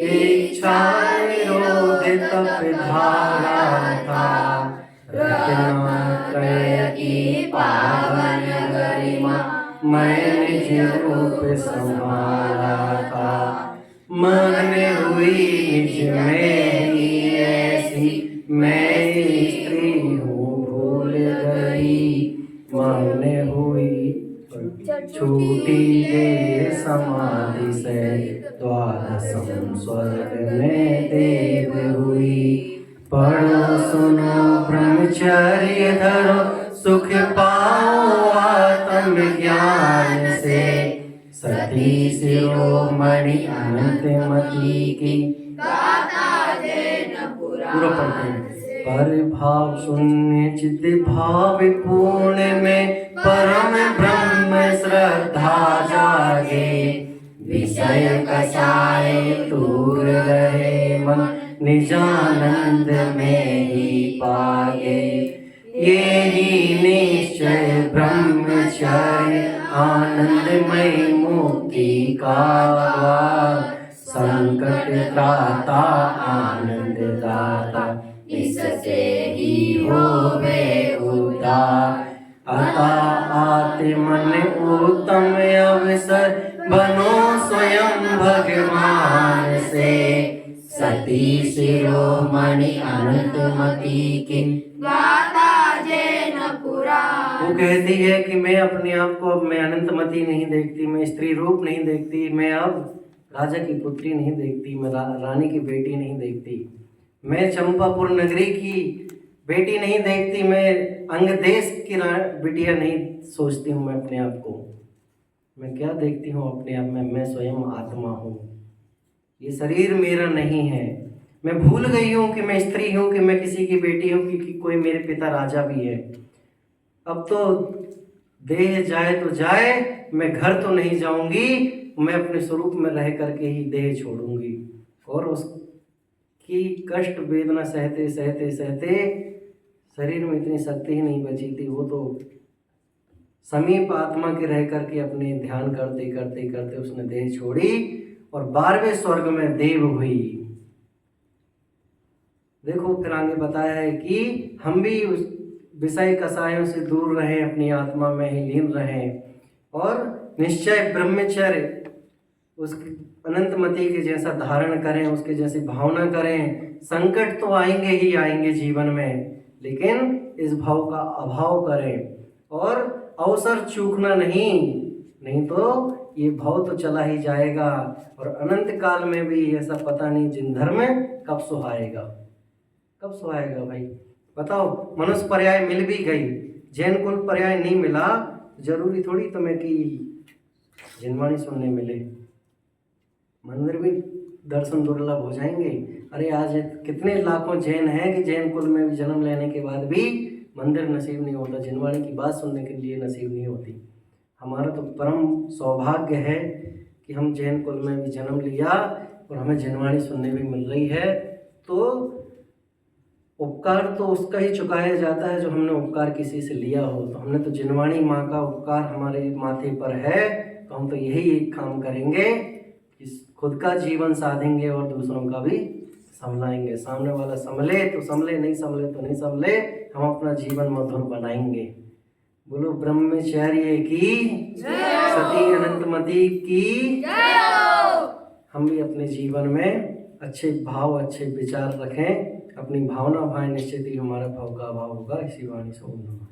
इच्छा निरोधित धारा था, रचना त्रय की पावन गरिमा, मैं निज रूप संभाला था। मन हुई निज में ही ऐसी, मैं स्त्री हूँ भूल गई। मन हुई छूटी दे समाधि से, द्वादशम स्वर्ग में देव हुई। पढ़ो सुनो ब्रह्मचर्य धरो, सुख पाओ आत्म ज्ञान से। सती शिरोमणि अनंतमती की पूरा पढ़ते हैं। पर भाव शून्य चित्त भाव पूर्ण में, परम ब्रह्म श्रद्धा जागे। विषय कसाय दूर रहे मन, निजानंद में ही पागे। ये ही निश्चय ब्रह्मचर्य, आनंदमय मुक्ति का द्वार। संकट त्राता आनंद दाता, इससे ही होवे उद्धार। अतः आत्मन उत्तम अवसर, बनो स्वयं भगवान से। सती शिरोमणि अनंतमती की वो कहती है कि मैं अपने आप को, अब मैं अनंतमती नहीं देखती, मैं स्त्री रूप नहीं देखती, मैं अब राजा की पुत्री नहीं देखती, मैं रानी की बेटी नहीं देखती, मैं चंपापुर नगरी की बेटी नहीं देखती, मैं अंग देश की बिटिया नहीं सोचती हूँ मैं अपने आप को। मैं क्या देखती हूँ अपने आप में? मैं स्वयं आत्मा हूँ, ये शरीर मेरा नहीं है। मैं भूल गई हूँ कि मैं स्त्री हूँ, कि मैं किसी की बेटी हूँ, कि कोई मेरे पिता राजा भी है। अब तो देह जाए तो जाए, मैं घर तो नहीं जाऊंगी, मैं अपने स्वरूप में रह करके ही देह छोड़ूंगी। और उसकी कष्ट वेदना सहते सहते सहते शरीर में इतनी शक्ति ही नहीं बची थी। वो तो समीप आत्मा के रह करके अपने ध्यान करते करते करते उसने देह छोड़ी और 12वें स्वर्ग में देव हुई। देखो फिर आगे बताया है कि हम भी उस विषय कसायों से दूर रहें, अपनी आत्मा में ही लीन रहें और निश्चय ब्रह्मचर्य उस अनंतमति के जैसा धारण करें, उसके जैसी भावना करें। संकट तो आएंगे ही आएंगे जीवन में, लेकिन इस भाव का अभाव करें और अवसर चूकना नहीं तो ये भाव तो चला ही जाएगा और अनंत काल में भी ऐसा पता नहीं जिन धर्म कब सुहाएगा, कब सुहाएगा भाई बताओ। मनुष्य पर्याय मिल भी गई, जैन कुल पर्याय नहीं मिला, जरूरी थोड़ी तुम्हें कि जिनवाणी सुनने मिले, मंदिर भी दर्शन दुर्लभ हो जाएंगे। अरे आज कितने लाखों जैन हैं कि जैन कुल में भी जन्म लेने के बाद भी मंदिर नसीब नहीं होता, जिनवाणी की बात सुनने के लिए नसीब नहीं होती। हमारा तो परम सौभाग्य है कि हम जैन कुल में भी जन्म लिया और हमें जिनवाणी सुनने भी मिल रही है। तो उपकार तो उसका ही चुकाया जाता है जो हमने उपकार किसी से लिया हो। तो हमने तो जिनवाणी माँ का उपकार हमारे माथे पर है, तो हम तो यही एक काम करेंगे कि खुद का जीवन साधेंगे और दूसरों का भी संभलाएंगे। सामने वाला संभले तो संभले, नहीं संभले तो नहीं संभले, हम अपना जीवन मधुर बनाएंगे। बोलो ब्रह्मचर्य की सती अनंतमति की। हम भी अपने जीवन में अच्छे भाव अच्छे विचार रखें, अपनी भावना भाएं, निश्चित ही हमारा भाव का अभाव होगा। इसी वाणी से ओम नमः।